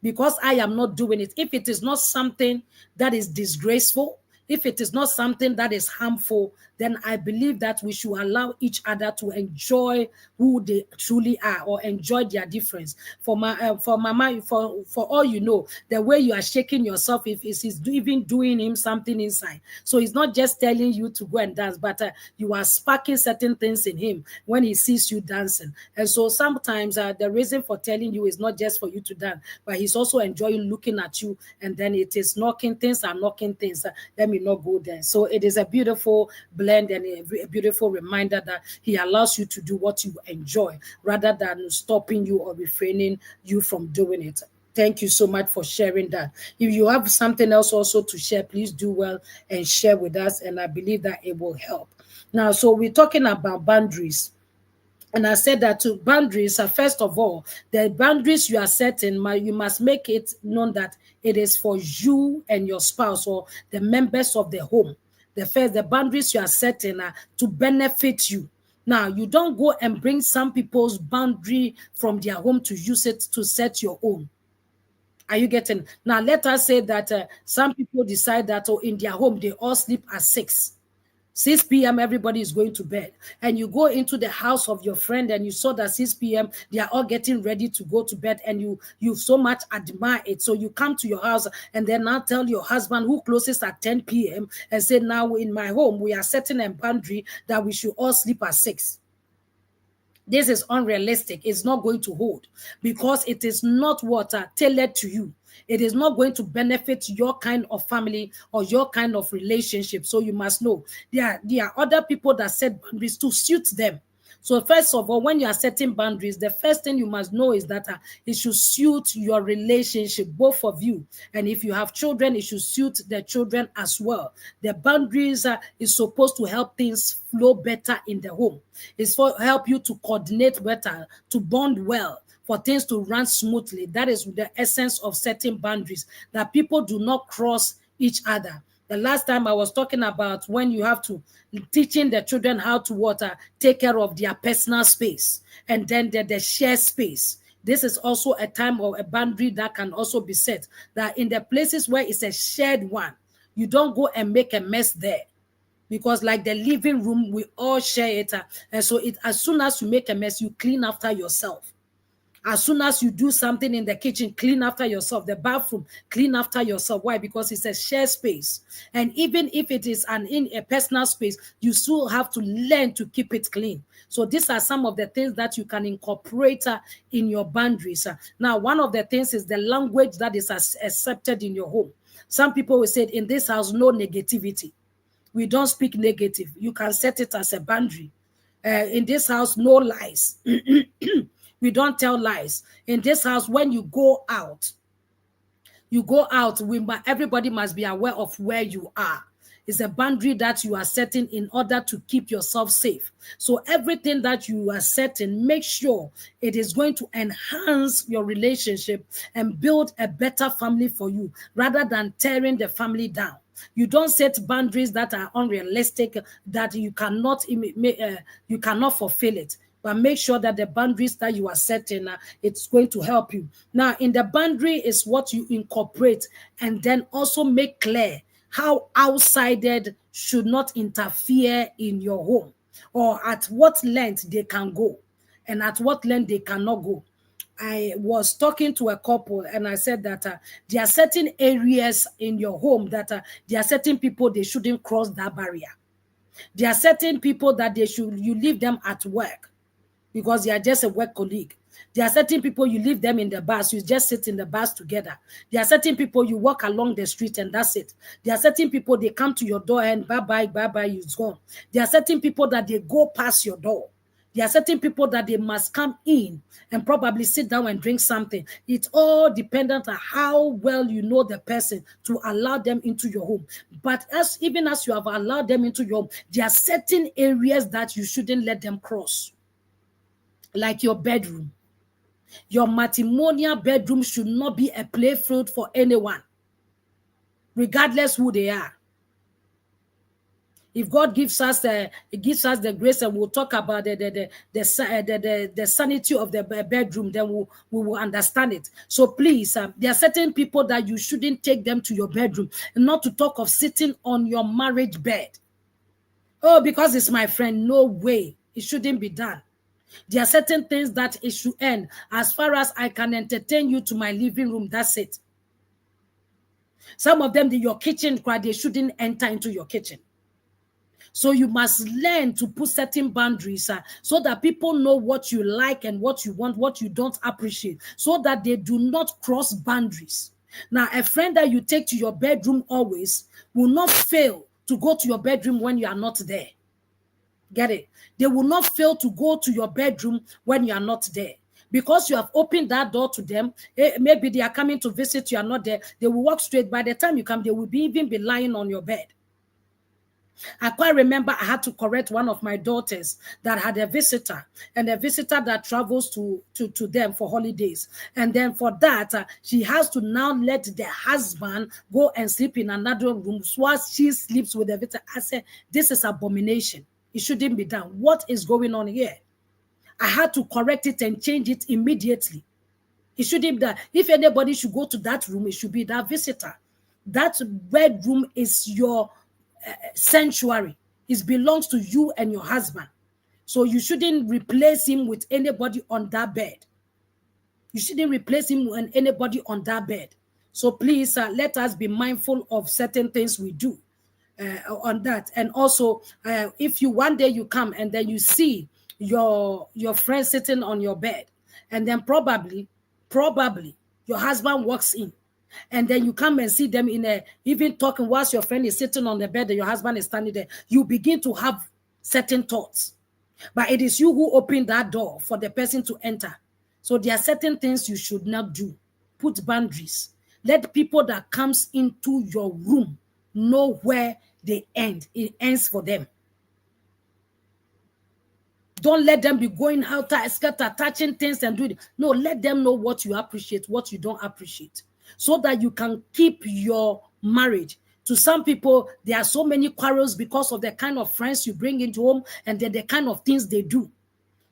Because I am not doing it. If it is not something that is disgraceful, if it is not something that is harmful, then I believe that we should allow each other to enjoy who they truly are or enjoy their difference. For all you know, the way you are shaking yourself, if he's even doing him something inside. So he's not just telling you to go and dance, but you are sparking certain things in him when he sees you dancing. And so sometimes the reason for telling you is not just for you to dance, but he's also enjoying looking at you. And then it is knocking things. Let me not go there. So it is a beautiful blessing blend and a beautiful reminder that he allows you to do what you enjoy rather than stopping you or refraining you from doing it. Thank you so much for sharing that. If you have something else also to share, please do well and share with us. And I believe that it will help. Now, so we're talking about boundaries. And I said that to boundaries are, first of all, the boundaries you are setting, you must make it known that it is for you and your spouse or the members of the home. The boundaries you are setting are to benefit you. Now, you don't go and bring some people's boundary from their home to use it to set your own. Are you getting? Now, let us say that some people decide that in their home, they all sleep at 6 p.m. everybody is going to bed, and you go into the house of your friend and you saw that 6 p.m. they are all getting ready to go to bed, and you so much admire it. So you come to your house and then now tell your husband, who closes at 10 p.m. and say, now in my home we are setting a boundary that we should all sleep at 6. This is unrealistic. It's not going to hold because it is not what tailored to you. It is not going to benefit your kind of family or your kind of relationship. So you must know there are other people that set boundaries to suit them. So first of all, when you are setting boundaries, the first thing you must know is that it should suit your relationship, both of you. And if you have children, it should suit the children as well. The boundaries is supposed to help things flow better in the home. It's for help you to coordinate better, to bond well, for things to run smoothly. That is the essence of setting boundaries, that people do not cross each other. The last time I was talking about when you have to teaching the children how to take care of their personal space and then the shared space. This is also a time or a boundary that can also be set, that in the places where it's a shared one, you don't go and make a mess there. Because like the living room, we all share it. And so as soon as you make a mess, you clean after yourself. As soon as you do something in the kitchen, clean after yourself. The bathroom, clean after yourself. Why? Because it's a shared space. And even if it is in a personal space, you still have to learn to keep it clean. So these are some of the things that you can incorporate in your boundaries. Now, one of the things is the language that is accepted in your home. Some people will say, in this house, no negativity. We don't speak negative. You can set it as a boundary. In this house, no lies. We don't tell lies. In this house, when you go out, everybody must be aware of where you are. It's a boundary that you are setting in order to keep yourself safe. So everything that you are setting, make sure it is going to enhance your relationship and build a better family for you rather than tearing the family down. You don't set boundaries that are unrealistic, that you cannot fulfill it. But make sure that the boundaries that you are setting, it's going to help you. Now, in the boundary is what you incorporate and then also make clear how outsiders should not interfere in your home, or at what length they can go and at what length they cannot go. I was talking to a couple and I said that there are certain areas in your home that there are certain people, they shouldn't cross that barrier. There are certain people that you leave them at work, because they are just a work colleague. There are certain people you leave them in the bus, you just sit in the bus together. There are certain people you walk along the street and that's it. There are certain people, they come to your door and bye-bye, you're gone. There are certain people that they go past your door. There are certain people that they must come in and probably sit down and drink something. It's all dependent on how well you know the person to allow them into your home. But even as you have allowed them into your home, there are certain areas that you shouldn't let them cross. Like your bedroom. Your matrimonial bedroom should not be a playfield for anyone, regardless who they are. If God gives us the grace, and we'll talk about the sanity of the bedroom, then we will understand it. So please, there are certain people that you shouldn't take them to your bedroom, and not to talk of sitting on your marriage bed. Oh, because it's my friend. No way. It shouldn't be done. There are certain things that it should end. As far as I can entertain you to my living room, that's it. Some of them, your kitchen, they shouldn't enter into your kitchen. So you must learn to put certain boundaries so that people know what you like and what you want, what you don't appreciate, so that they do not cross boundaries. Now, a friend that you take to your bedroom always will not fail to go to your bedroom when you are not there. Get it? They will not fail to go to your bedroom when you are not there. Because you have opened that door to them, maybe they are coming to visit, you are not there. They will walk straight. By the time you come, they will even be lying on your bed. I quite remember I had to correct one of my daughters that had a visitor, and a visitor that travels to them for holidays. And then for that, she has to now let the husband go and sleep in another room while she sleeps with the visitor. I said, this is abomination. It shouldn't be done. What is going on here? I had to correct it and change it immediately. It shouldn't be that. If anybody should go to that room, it should be that visitor. That bedroom is your sanctuary. It belongs to you and your husband. So you shouldn't replace him with anybody on that bed. You shouldn't replace him with anybody on that bed. So please let us be mindful of certain things we do on that. And also, if you one day you come and then you see your friend sitting on your bed, and then probably your husband walks in, and then you come and see them even talking whilst your friend is sitting on the bed and your husband is standing there, you begin to have certain thoughts. But it is you who opened that door for the person to enter. So there are certain things you should not do. Put boundaries. Let people that comes into your room know where they end. It ends for them. Don't let them be going out, touching things and doing it. No, let them know what you appreciate, what you don't appreciate, so that you can keep your marriage. To some people, there are so many quarrels because of the kind of friends you bring into home and the kind of things they do.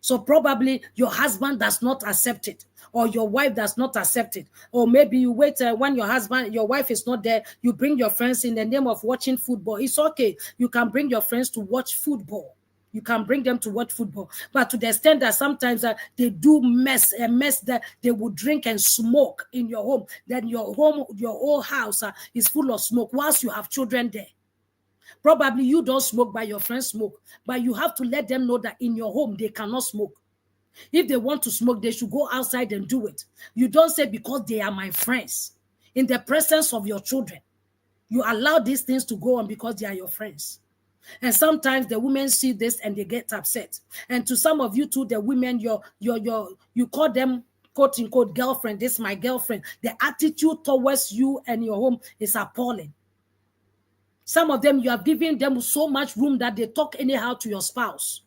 So probably your husband does not accept it, or your wife does not accept it. Or maybe you wait when your wife is not there, you bring your friends in the name of watching football. It's okay. You can bring your friends to watch football. You can bring them to watch football. But to the extent that sometimes they do mess that they will drink and smoke in your home, then your whole house is full of smoke whilst you have children there. Probably you don't smoke, but your friends smoke. But you have to let them know that in your home, they cannot smoke. If they want to smoke, they should go outside and do it. You don't say, because they are my friends. In the presence of your children, you allow these things to go on because they are your friends. And sometimes the women see this and they get upset. And to some of you too, the women, you call them quote unquote girlfriend. This is my girlfriend. The attitude towards you and your home is appalling. Some of them, you have given them so much room that they talk anyhow to your spouse.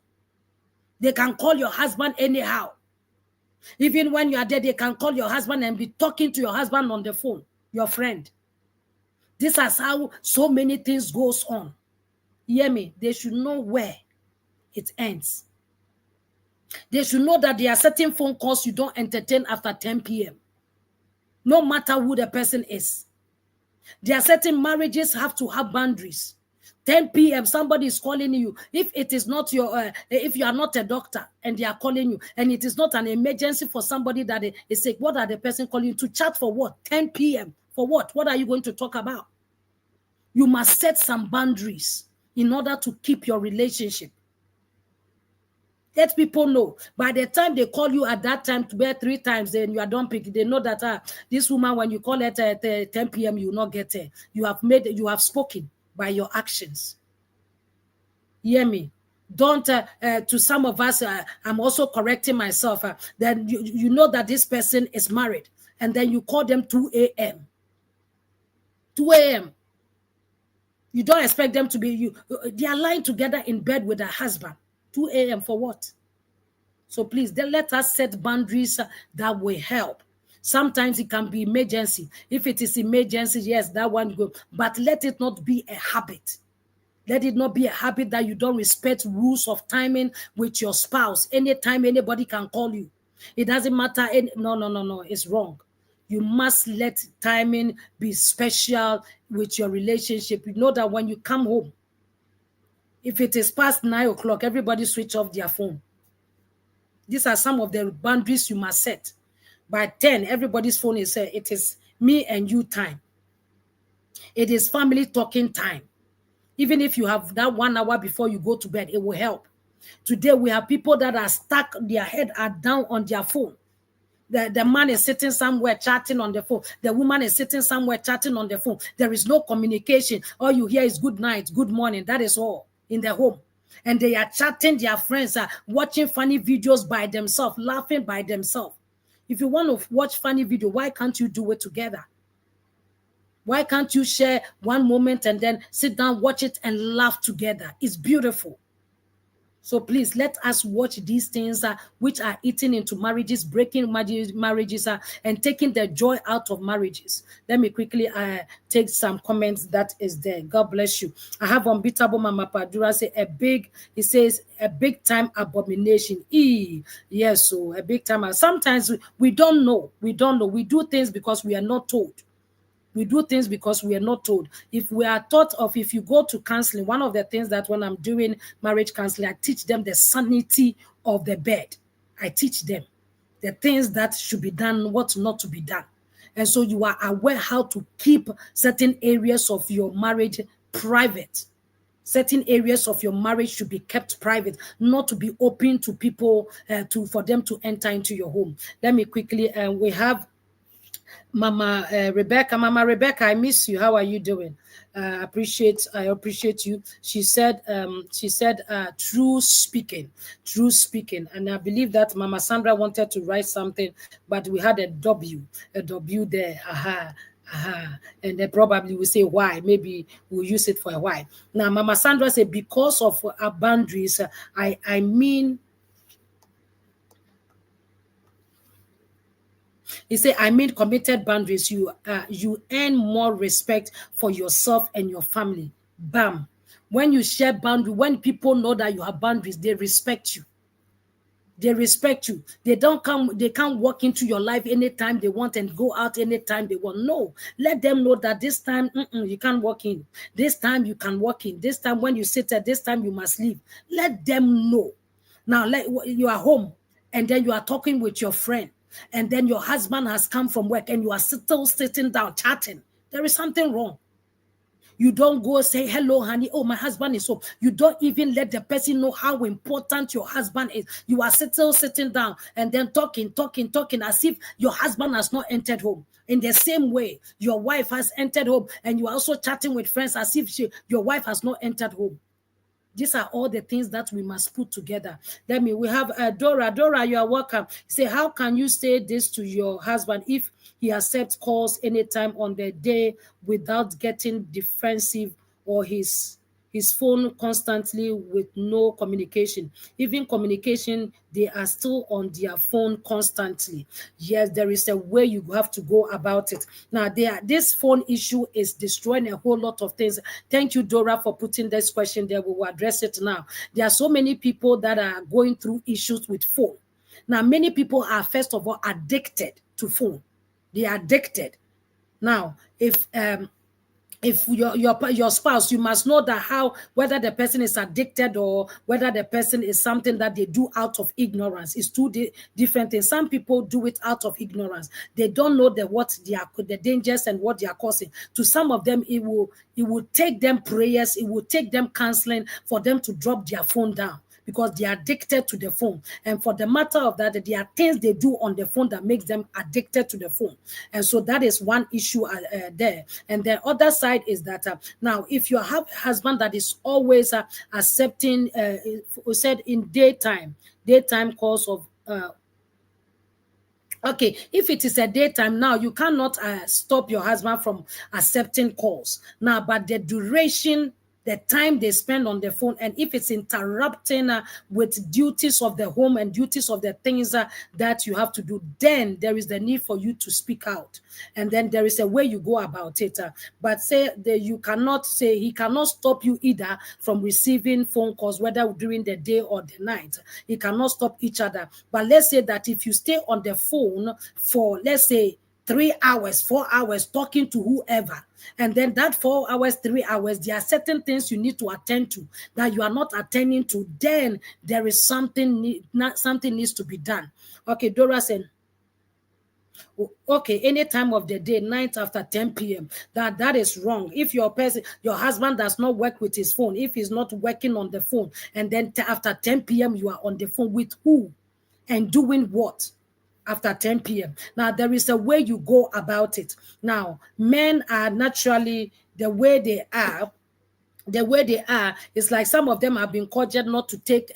They can call your husband anyhow. Even when you are there, they can call your husband and be talking to your husband on the phone, your friend. This is how so many things goes on. Hear me? They should know where it ends. They should know that there are certain phone calls you don't entertain after 10 p.m. No matter who the person is. There are certain marriages have to have boundaries. 10 p.m. somebody is calling you. If it is not if you are not a doctor and they are calling you, and it is not an emergency for somebody that is sick, what are the person calling you to chat for? What? 10 p.m. for what? What are you going to talk about? You must set some boundaries in order to keep your relationship. Let people know. By the time they call you at that time to bed 3 times, then you are done picking. They know that this woman, when you call her at 10 p.m., you will not get her. You have spoken by your actions. Hear me? Don't, to some of us, I'm also correcting myself, then you know that this person is married, and then you call them 2 a.m. 2 a.m. You don't expect them to be, they are lying together in bed with their husband. 2 a.m. for what? So please, then let us set boundaries that will help. Sometimes it can be emergency. If it is emergency, yes, that one go. But let it not be a habit. Let it not be a habit that you don't respect rules of timing with your spouse. Anytime anybody can call you. It doesn't matter. No. It's wrong. You must let timing be special with your relationship. You know that when you come home, if it is past 9 o'clock, everybody switch off their phone. These are some of the boundaries you must set. By 10, everybody's phone is it is me and you time. It is family talking time. Even if you have that 1 hour before you go to bed, it will help. Today, we have people that are stuck, their head are down on their phone. The man is sitting somewhere chatting on the phone. The woman is sitting somewhere chatting on the phone. There is no communication. All you hear is good night, good morning. That is all in the home. and they are chatting their friends, watching funny videos by themselves, laughing by themselves. If you want to watch funny video, why can't you do it together? Why can't you share one moment and then sit down, watch it, and laugh together? It's beautiful. So please let us watch these things which are eating into marriages, breaking marriages, and taking the joy out of marriages. Let me quickly take some comments that is there. God bless you. I have Unbeatable Mama Padura say he says a big time abomination. Yes, so a big time. Sometimes we don't know. We don't know. We do things because we are not told. We do things because we are not told. If we are taught of, if you go to counseling, one of the things that when I'm doing marriage counseling, I teach them the sanity of the bed. I teach them the things that should be done, what not to be done. And so you are aware how to keep certain areas of your marriage private. Certain areas of your marriage should be kept private, not to be open to people, for them to enter into your home. Let me quickly, we have Mama Rebecca, I miss you. How are you doing? I appreciate you. She said, true speaking. And I believe that Mama Sandra wanted to write something, but we had a W there. And then probably we say why. Maybe we'll use it for a why. Now, Mama Sandra said, because of our boundaries, I mean, he said, I mean committed boundaries. You earn more respect for yourself and your family. Bam. When you share boundaries, when people know that you have boundaries, they respect you. They respect you. They can't walk into your life anytime they want and go out anytime they want. No. Let them know that this time you can't walk in. This time you can walk in. This time when you sit at this time you must leave. Let them know. Now you are home and then you are talking with your friend. And then your husband has come from work and you are still sitting down chatting. There is something wrong. You don't go say, hello, honey. Oh, my husband is home. You don't even let the person know how important your husband is. You are still sitting down and then talking as if your husband has not entered home. In the same way, your wife has entered home and you are also chatting with friends as if your wife has not entered home. These are all the things that we must put together. We have Dora. Dora, you are welcome. Say, how can you say this to your husband if he accepts calls anytime on the day without getting defensive, or his phone constantly with no communication? Even communication, they are still on their phone constantly. Yes, there is a way you have to go about it. Now, this phone issue is destroying a whole lot of things. Thank you, Dora, for putting this question there. We will address it now. There are so many people that are going through issues with phone. Now, many people are, first of all, addicted to phone. They are addicted. Now, if your spouse, you must know that whether the person is addicted or whether the person is something that they do out of ignorance is two different things. Some people do it out of ignorance. They don't know the dangers and what they are causing. To some of them, it will take them prayers, it will take them counseling for them to drop their phone down, because they are addicted to the phone. And for the matter of that, there are things they do on the phone that makes them addicted to the phone. And so that is one issue there. And the other side is that now, if you have a husband that is always accepting, said in daytime calls of, okay, if it is a daytime, now you cannot stop your husband from accepting calls. Now, but the duration, the time they spend on the phone, and if it's interrupting with duties of the home and duties of the things that you have to do, then there is the need for you to speak out. And then there is a way you go about it. But he cannot stop you either from receiving phone calls, whether during the day or the night. He cannot stop each other. But let's say that if you stay on the phone for, let's say, 3 hours, 4 hours talking to whoever, and then that 4 hours, 3 hours, there are certain things you need to attend to that you are not attending to, then there is something needs to be done. Okay, Dora said, okay, any time of the day, night after 10 p.m. That is wrong. If your husband does not work with his phone, if he's not working on the phone, and then after 10 p.m. you are on the phone, with who and doing what? After 10 p.m. Now, there is a way you go about it. Now, men are naturally the way they are. the way they are, it's like some of them have been conjured not to take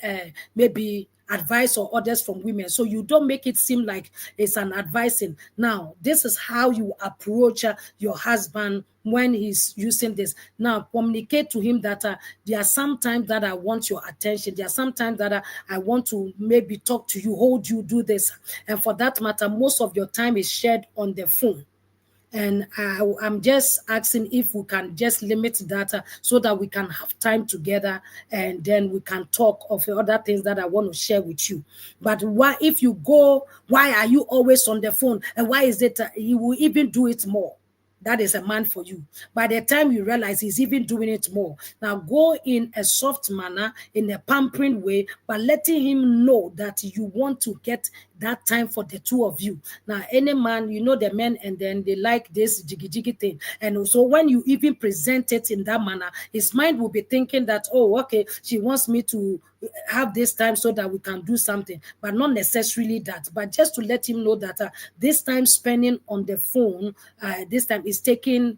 maybe advice or orders from women. So you don't make it seem like it's an advising. Now, this is how you approach your husband when he's using this. Now, communicate to him that there are some times that I want your attention. There are some times that I want to maybe talk to you, hold you, do this. And for that matter, most of your time is shared on the phone. And I'm just asking if we can just limit that so that we can have time together, and then we can talk of other things that I want to share with you. But why, if you go, why are you always on the phone? And why is it you will even do it more? That is a man for you. By the time you realize he's even doing it more, now go in a soft manner, in a pampering way, but letting him know that you want to get that time for the two of you. Now, any man, you know the men, and then they like this jiggy jiggy thing. And so when you even present it in that manner, his mind will be thinking that, oh, okay, she wants me to have this time so that we can do something, but not necessarily that, but just to let him know that this time spending on the phone, this time is taking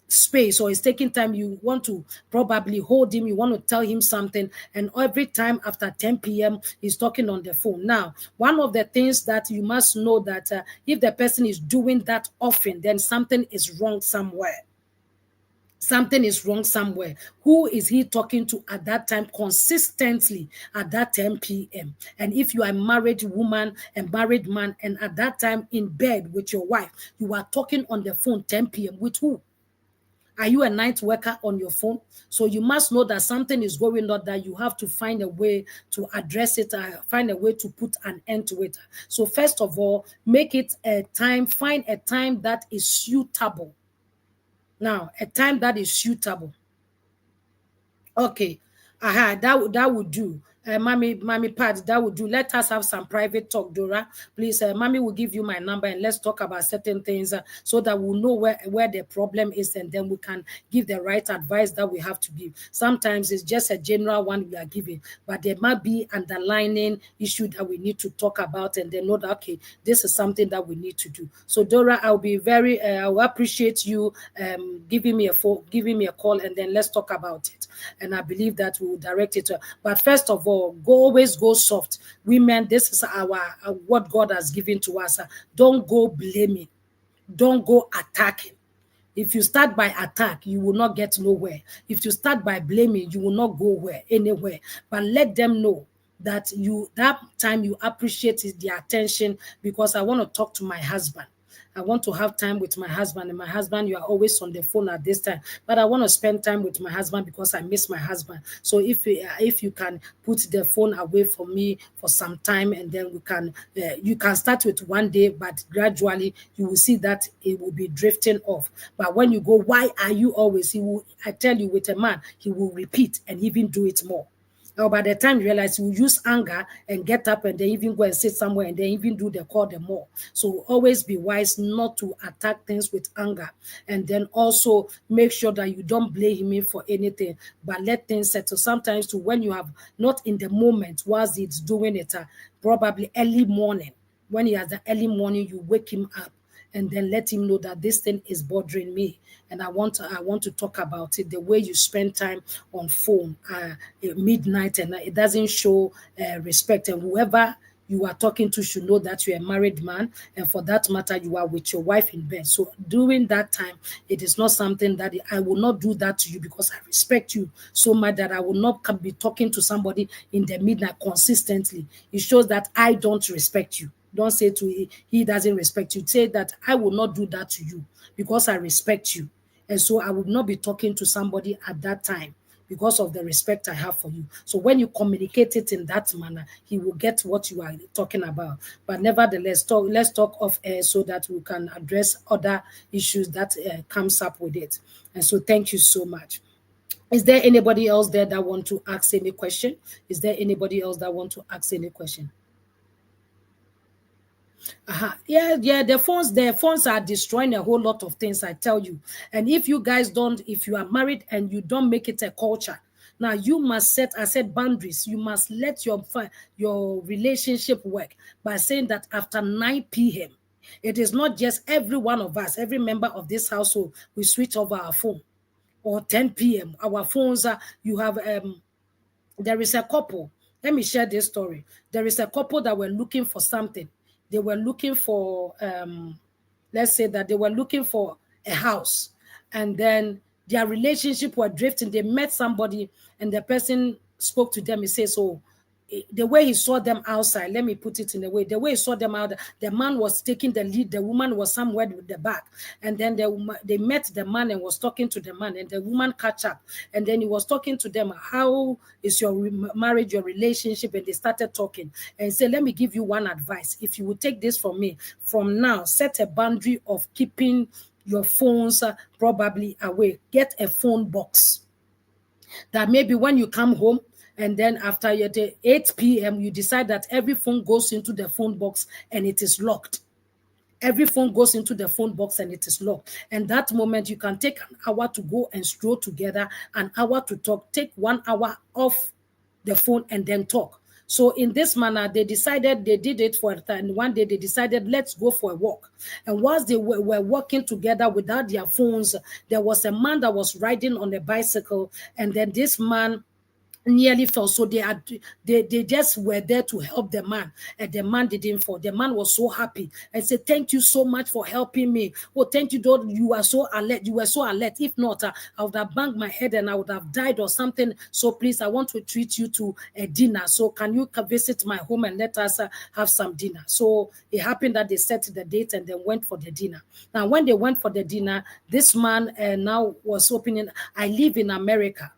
space, or it's taking time. You want to probably hold him, you want to tell him something, and every time after 10 p.m. he's talking on the phone. Now, one of the things that you must know that if the person is doing that often, then something is wrong somewhere. Something is wrong somewhere. Who is he talking to at that time consistently at that 10 p.m.? And if you are a married woman and married man, and at that time in bed with your wife, you are talking on the phone 10 p.m. with who? Are you a night worker on your phone? So you must know that something is going on, that you have to find a way to address it, find a way to put an end to it. So first of all, make it a time, find a time that is suitable. Now, a time that is suitable. Okay. That would do. Mommy Pat, that would do. Let us have some private talk, Dora. Please, Mommy will give you my number, and let's talk about certain things so that we'll know where the problem is, and then we can give the right advice that we have to give. Sometimes it's just a general one we are giving, but there might be underlining issue that we need to talk about, and then know that, okay, this is something that we need to do. So, Dora, I will appreciate you giving me a phone, giving me a call, and then let's talk about it. And I believe that we will direct it. But first of all, always go soft. Women, this is our what God has given to us. Don't go blaming. Don't go attacking. If you start by attack, you will not get nowhere. If you start by blaming, you will not go anywhere. But let them know that that time you appreciate their attention, because I want to talk to my husband. I want to have time with my husband, and my husband, you are always on the phone at this time. But I want to spend time with my husband because I miss my husband. So if you can put the phone away from me for some time, and then we can, you can start with one day, but gradually you will see that it will be drifting off. But when you go, why are you always? I tell you, with a man, he will repeat and even do it more. Or by the time you realize, you use anger and get up and then even go and sit somewhere and then even do the call them more. So always be wise not to attack things with anger. And then also make sure that you don't blame him for anything, but let things settle. Sometimes too, when you have not in the moment whilst it's doing it, probably early morning, when he has the early morning, you wake him up and then let him know that this thing is bothering me, and I want to talk about it. The way you spend time on phone at midnight, and it doesn't show respect. And whoever you are talking to should know that you're a married man, and for that matter, you are with your wife in bed. So during that time, it is not something that I will not do that to you, because I respect you so much that I will not be talking to somebody in the midnight consistently. It shows that I don't respect you. Don't say to he doesn't respect you. Say that I will not do that to you because I respect you. And so I will not be talking to somebody at that time because of the respect I have for you. So when you communicate it in that manner, he will get what you are talking about. But nevertheless, let's talk of air so that we can address other issues that comes up with it. And so thank you so much. Is there anybody else there that want to ask any question? Is there anybody else that want to ask any question? Yeah, the phones are destroying a whole lot of things, I tell you. And if you guys don't, if you are married and you don't make it a culture, now you must set boundaries. You must let your relationship work by saying that after 9 p.m., it is not just every one of us, every member of this household, we switch over our phone. or 10 p.m. Our phones are, you have, there is a couple. Let me share this story. There is a couple that were looking for something. They were looking for, let's say that they were looking for a house, and then their relationship were drifting. They met somebody, and the person spoke to them. He says, "Oh, the way he saw them outside, let me put it in the way he saw them out, the man was taking the lead, the woman was somewhere with the back, and then they met the man and was talking to the man, and the woman catch up, and then he was talking to them, how is your marriage, your relationship, and they started talking, and said, let me give you one advice. If you will take this from me, from now, set a boundary of keeping your phones probably away. Get a phone box that maybe when you come home, and then after 8 p.m., you decide that every phone goes into the phone box and it is locked. Every phone goes into the phone box and it is locked. And that moment, you can take an hour to go and stroll together, an hour to talk, take 1 hour off the phone and then talk. So in this manner, they decided, they did it for a time. One day they decided, let's go for a walk. And whilst they were walking together without their phones, there was a man that was riding on a bicycle. And then this man nearly fell. So they just were there to help the man, and the man didn't fall. The man was so happy and said, thank you so much for helping me. Oh, thank you, Lord. You are so alert. You were so alert. If not, I would have banged my head and I would have died or something. So please, I want to treat you to a dinner. So can you visit my home and let us have some dinner? So it happened that they set the date and then went for the dinner. Now, when they went for the dinner, this man now was opening, I live in America.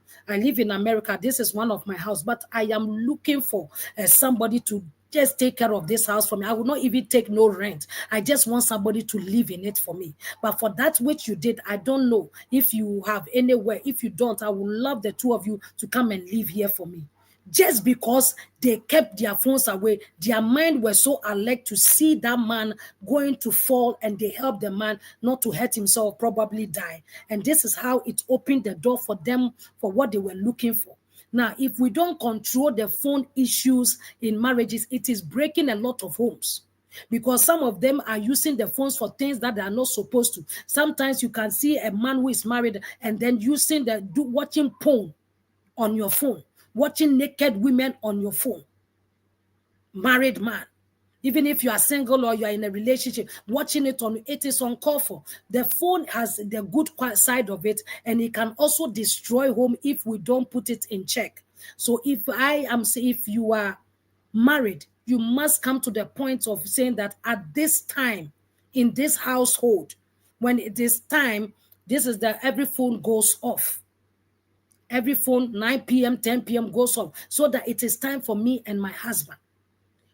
This is one of my house, but I am looking for somebody to just take care of this house for me. I will not even take no rent. I just want somebody to live in it for me. But for that which you did, I don't know if you have anywhere. If you don't, I would love the two of you to come and live here for me. Just because they kept their phones away, their mind was so alert to see that man going to fall, and they helped the man not to hurt himself, probably die. And this is how it opened the door for them for what they were looking for. Now, if we don't control the phone issues in marriages, it is breaking a lot of homes. Because some of them are using the phones for things that they are not supposed to. Sometimes you can see a man who is married and then watching porn on your phone. Watching naked women on your phone. Married man. Even if you are single or you are in a relationship, watching it is uncalled for. The phone has the good side of it, and it can also destroy home if we don't put it in check. So if you are married, you must come to the point of saying that at this time, in this household, when it is time, every phone goes off. Every phone, 9 p.m., 10 p.m. goes off, so that it is time for me and my husband.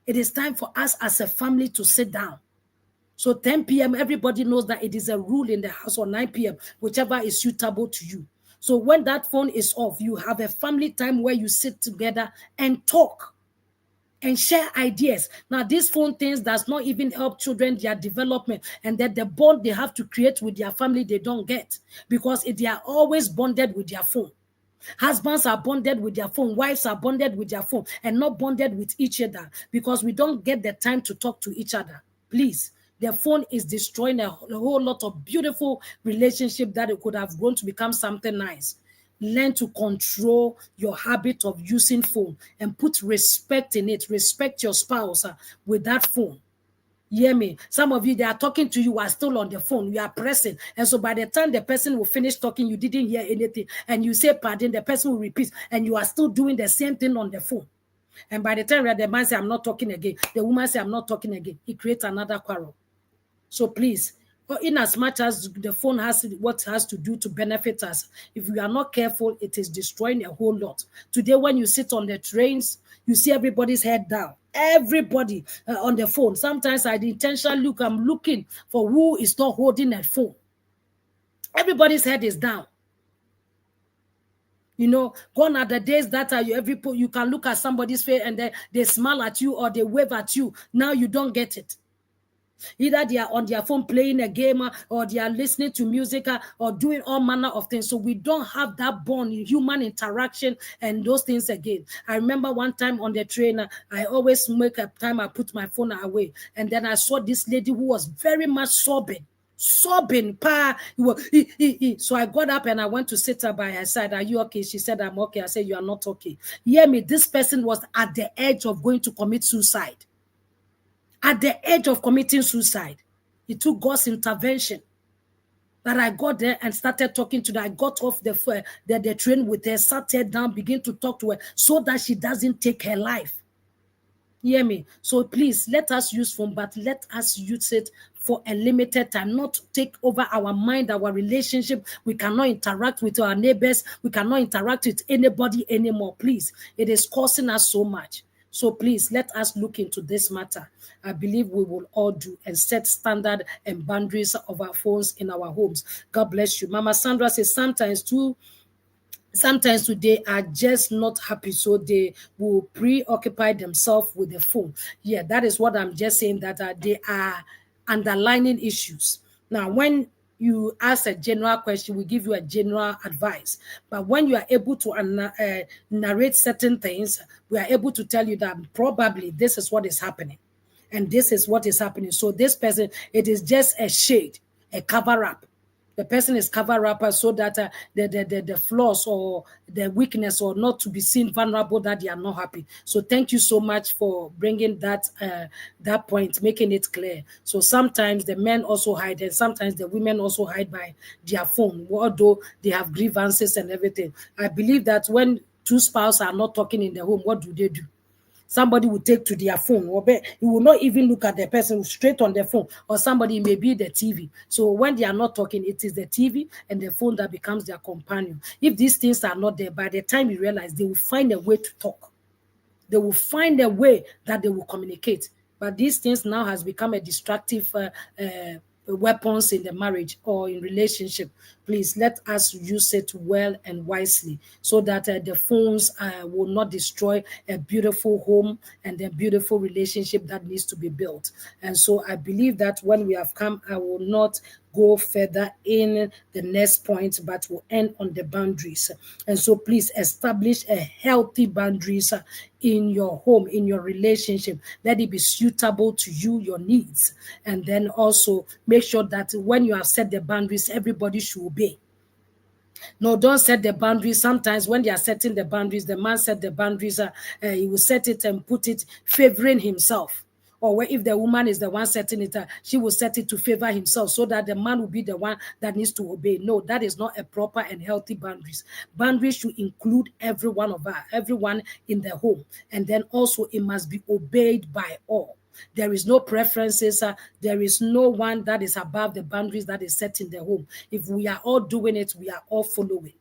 It is time for us as a family to sit down. So 10 p.m., everybody knows that it is a rule in the house, or 9 p.m., whichever is suitable to you. So when that phone is off, you have a family time where you sit together and talk and share ideas. Now, these phone things does not even help children, their development, and that the bond they have to create with their family, they don't get, because they are always bonded with their phone. Husbands are bonded with their phone. Wives are bonded with their phone and not bonded with each other, because we don't get the time to talk to each other. Please, the phone is destroying a whole lot of beautiful relationship that it could have grown to become something nice. Learn to control your habit of using phone and put respect in it. Respect your spouse with that phone. Hear me? Some of you, they are talking to you, are still on the phone. You are pressing. And so by the time the person will finish talking, you didn't hear anything. And you say, pardon, the person will repeat. And you are still doing the same thing on the phone. And by the time the man says, I'm not talking again, the woman says, I'm not talking again, it creates another quarrel. So please, in as much as the phone has what has to do to benefit us, if we are not careful, it is destroying a whole lot. Today, when you sit on the trains, you see everybody's head down. Everybody on the phone. Sometimes I intentionally look, I'm looking for who is not holding that phone. Everybody's head is down. You know, gone are the days that you can look at somebody's face and they smile at you or they wave at you. Now you don't get it. Either they are on their phone playing a game or they are listening to music or doing all manner of things. So we don't have that bond, human interaction and those things again. I remember one time on the train, I always make a time I put my phone away. And then I saw this lady who was very much sobbing. sobbing. So I got up and I went to sit her by her side. Are you okay? She said, I'm okay. I said, you are not okay. Hear me, this person was at the edge of going to commit suicide. At the edge of committing suicide. It took God's intervention that I got there and started talking to her. I got off the train with her, sat her down, begin to talk to her so that she doesn't take her life. Hear me? So please, let us use phone, but let us use it for a limited time, not to take over our mind, our relationship. We cannot interact with our neighbors. We cannot interact with anybody anymore. Please, it is costing us so much. So please, let us look into this matter. I believe we will all do and set standard and boundaries of our phones in our homes. God bless you. Mama Sandra says sometimes they are just not happy, so they will preoccupy themselves with the phone. Yeah, that is what I'm just saying, that they are underlining issues. Now, when you ask a general question, we give you a general advice. But when you are able to narrate certain things, we are able to tell you that probably this is what is happening. And this is what is happening. So this person, it is just a shade, a cover-up. The person is cover up so that the flaws or the weakness or not to be seen vulnerable, that they are not happy. So thank you so much for bringing that point, making it clear. So sometimes the men also hide, and sometimes the women also hide by their phone, although they have grievances and everything. I believe that when two spouses are not talking in the home, what do? Somebody will take to their phone, or you will not even look at the person, straight on their phone, or somebody may be the TV. So when they are not talking, it is the TV and the phone that becomes their companion. If these things are not there, by the time you realize, they will find a way to talk. They will find a way that they will communicate. But these things now has become a destructive weapons in the marriage or in relationship. Please let us use it well and wisely so that the phones will not destroy a beautiful home and a beautiful relationship that needs to be built. And so I believe that when we have come, I will not go further in the next point, but will end on the boundaries. And so please establish a healthy boundaries in your home, in your relationship. Let it be suitable to you, your needs. And then also make sure that when you have set the boundaries, everybody should obey. No, don't set the boundaries. Sometimes when they are setting the boundaries, the man set the boundaries, he will set it and put it favoring himself. Or if the woman is the one setting it, she will set it to favor himself so that the man will be the one that needs to obey. No, that is not a proper and healthy boundaries. Boundaries should include everyone in the home. And then also it must be obeyed by all. There is no preferences. There is no one that is above the boundaries that is set in the home. If we are all doing it, we are all following.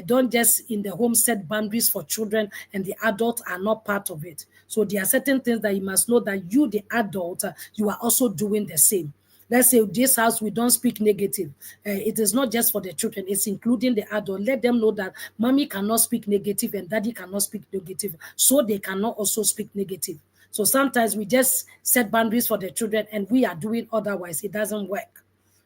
Don't just in the home set boundaries for children and the adults are not part of it. So there are certain things that you must know that you, the adult, you are also doing the same. Let's say this house, we don't speak negative. It is not just for the children, it's including the adult. Let them know that mommy cannot speak negative and daddy cannot speak negative. So they cannot also speak negative. So sometimes we just set boundaries for the children and we are doing otherwise. It doesn't work.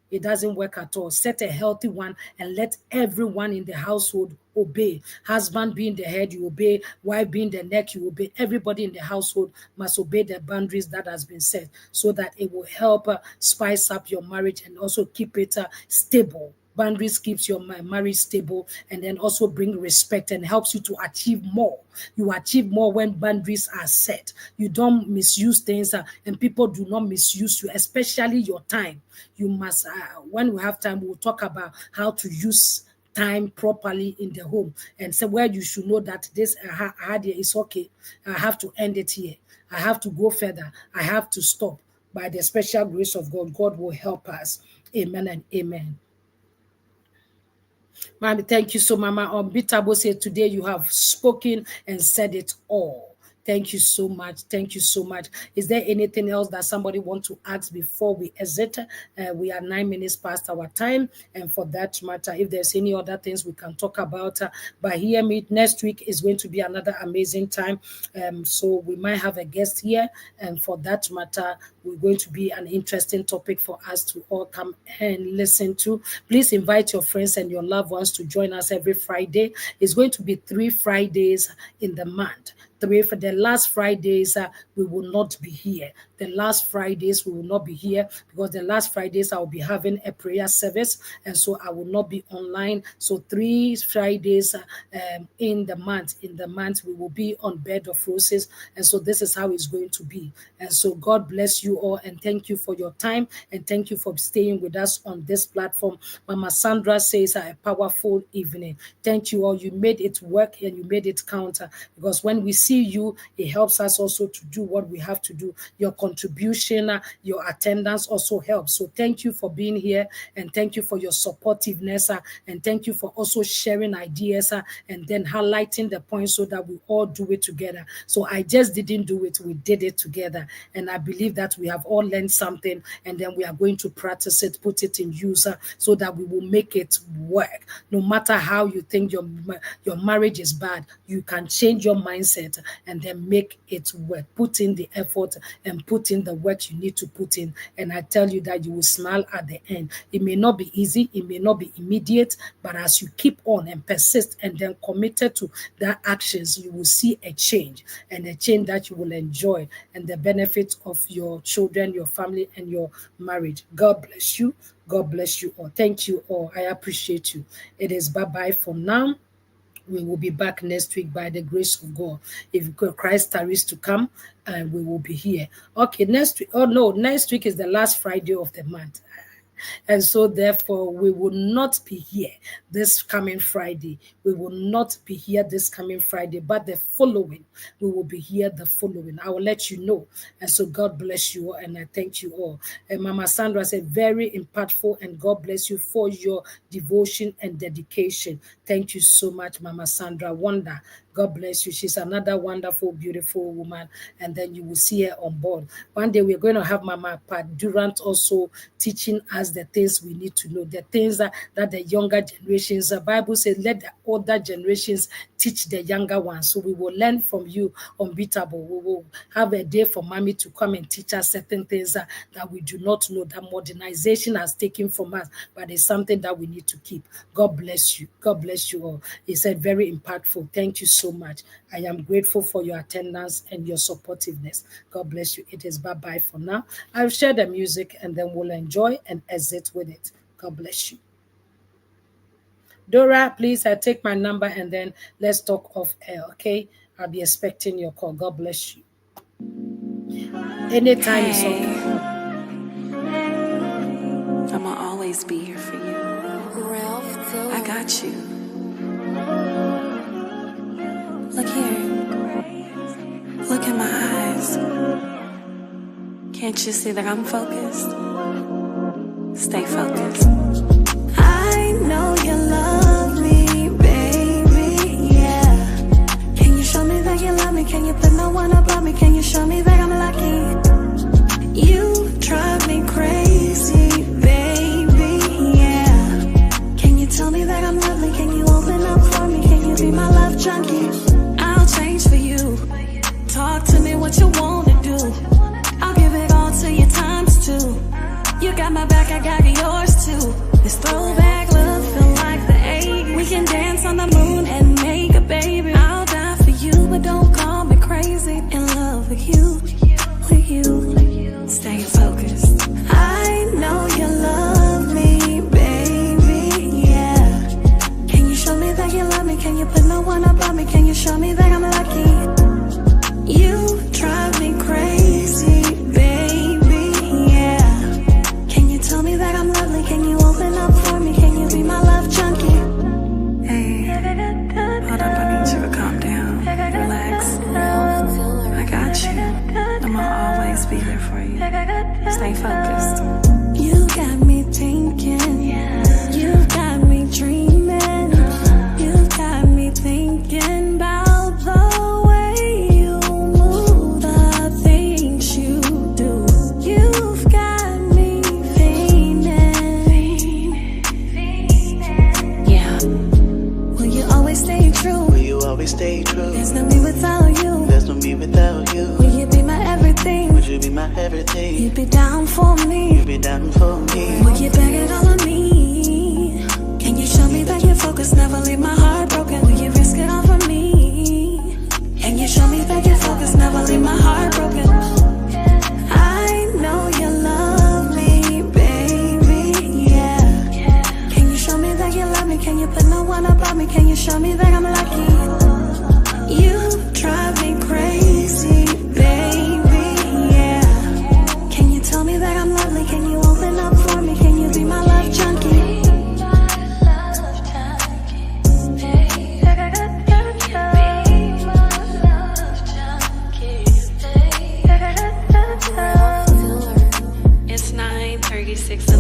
It doesn't work at all. Set a healthy one and let everyone in the household obey. Husband being the head, you obey. Wife being the neck, you obey. Everybody in the household must obey the boundaries that has been set so that it will help spice up your marriage and also keep it stable. Boundaries keeps your marriage stable and then also bring respect and helps you to achieve more. You achieve more when boundaries are set. You don't misuse things and people do not misuse you, especially your time. You must, when we have time, we'll talk about how to use time properly in the home and so where you should know that this idea is okay. I have to end it here. I have to go further. I have to stop. By the special grace of God, God will help us. Amen and amen. Mommy, thank you so, Mama. Unbeatable said today you have spoken and said it all. Thank you so much. Thank you so much. Is there anything else that somebody wants to ask before we exit? We are 9 minutes past our time. And for that matter, if there's any other things we can talk about, but hear me, next week is going to be another amazing time. So we might have a guest here. And for that matter, we're going to be an interesting topic for us to all come and listen to. Please invite your friends and your loved ones to join us every Friday. It's going to be 3 Fridays in the month. For the last Fridays, we will not be here. The last Fridays we will not be here because the last Fridays I will be having a prayer service, and so I will not be online. So 3 Fridays in the month we will be on Bed of Roses, and so this is how it's going to be. And so God bless you all, and thank you for your time, and thank you for staying with us on this platform. Mama Sandra says a powerful evening. Thank you all. You made it work and you made it count, because when we see you, it helps us also to do what we have to do. Your contribution, your attendance also helps. So thank you for being here, and thank you for your supportiveness, and thank you for also sharing ideas and then highlighting the points so that we all do it together. So I just didn't do it, we did it together, and I believe that we have all learned something, and then we are going to practice it, put it in use, so that we will make it work. No matter how you think your marriage is bad, you can change your mindset and then make it work. Put in the effort and put in the work you need to put in, and I tell you that you will smile at the end. It may not be easy, it may not be immediate, but as you keep on and persist and then committed to that actions, you will see a change, and a change that you will enjoy, and the benefits of your children, your family, and your marriage. God bless you. God bless you all. Thank you all. I appreciate you. It is bye-bye for now. We will be back next week by the grace of God. If Christ tarries to come, we will be here. Okay, next week. Oh no, next week is the last Friday of the month. And so therefore we will not be here this coming Friday. We will not be here this coming Friday, but the following, we will be here the following. I will let you know. And so God bless you all, and I thank you all. And Mama Sandra said, very impactful, and God bless you for your devotion and dedication. Thank you so much, Mama Sandra. Wonder. God bless you. She's another wonderful, beautiful woman. And then you will see her on board. One day we're going to have Mama Pat Durant also teaching us the things we need to know, the things that the younger generations, the Bible says, let the older generations teach the younger ones. So we will learn from you, Unbeatable. We will have a day for Mommy to come and teach us certain things that we do not know, that modernization has taken from us, but it's something that we need to keep. God bless you. God bless you all. He said, very impactful. Thank you so much. I am grateful for your attendance and your supportiveness. God bless you. It is bye-bye for now. I'll share the music and then we'll enjoy and exit with it. God bless you. Dora, please, I take my number and then let's talk off air, okay? I'll be expecting your call. God bless you. Anytime it's okay.
I'ma always be here for you. I got you. Look here. Look in my eyes. Can't you see that I'm focused? Stay focused. I know you love me, baby, yeah. Can you show me that you love me? Can you put no one above me? Can you show me that I'm lucky? You drive me crazy, baby, yeah. Can you tell me that I'm lovely? Can you open up for me? Can you be my love junkie? I'll change for you. Talk to me what you wanna do. I'll give it all to you times two. You got my back, I got yours too. This throwback look feel like the 80s. We can dance on the moon and make a baby. I'll die for you, but don't call me crazy. In love with you, with you. Stay focused. I know you love me, baby, yeah. Can you show me that you love me? Can you put no one above me? Can you show me that I'm lucky? You drive me crazy, baby, yeah. Can you tell me that I'm lovely? Can you open up for me? Can you be my love junkie? Hey, hold up, I need you to calm down, relax. I got you. I'ma always be there for you. Stay focused. You got me thinking. You got me dreaming. You got me thinking about the way you move, the things you do. You've got me fiending. Yeah. Will you always stay true?
Will you always stay true?
There's no me without you.
There's no me without you.
Will you be my everything?
Would you be my everything?
You'd be down for me.
You'd be down for me.
Will you beg it all on me? Can you show me that you're focused? Never leave my heart broken. Will you risk it all for me? Can you show me that you're focused? Never leave my heart broken. I 360.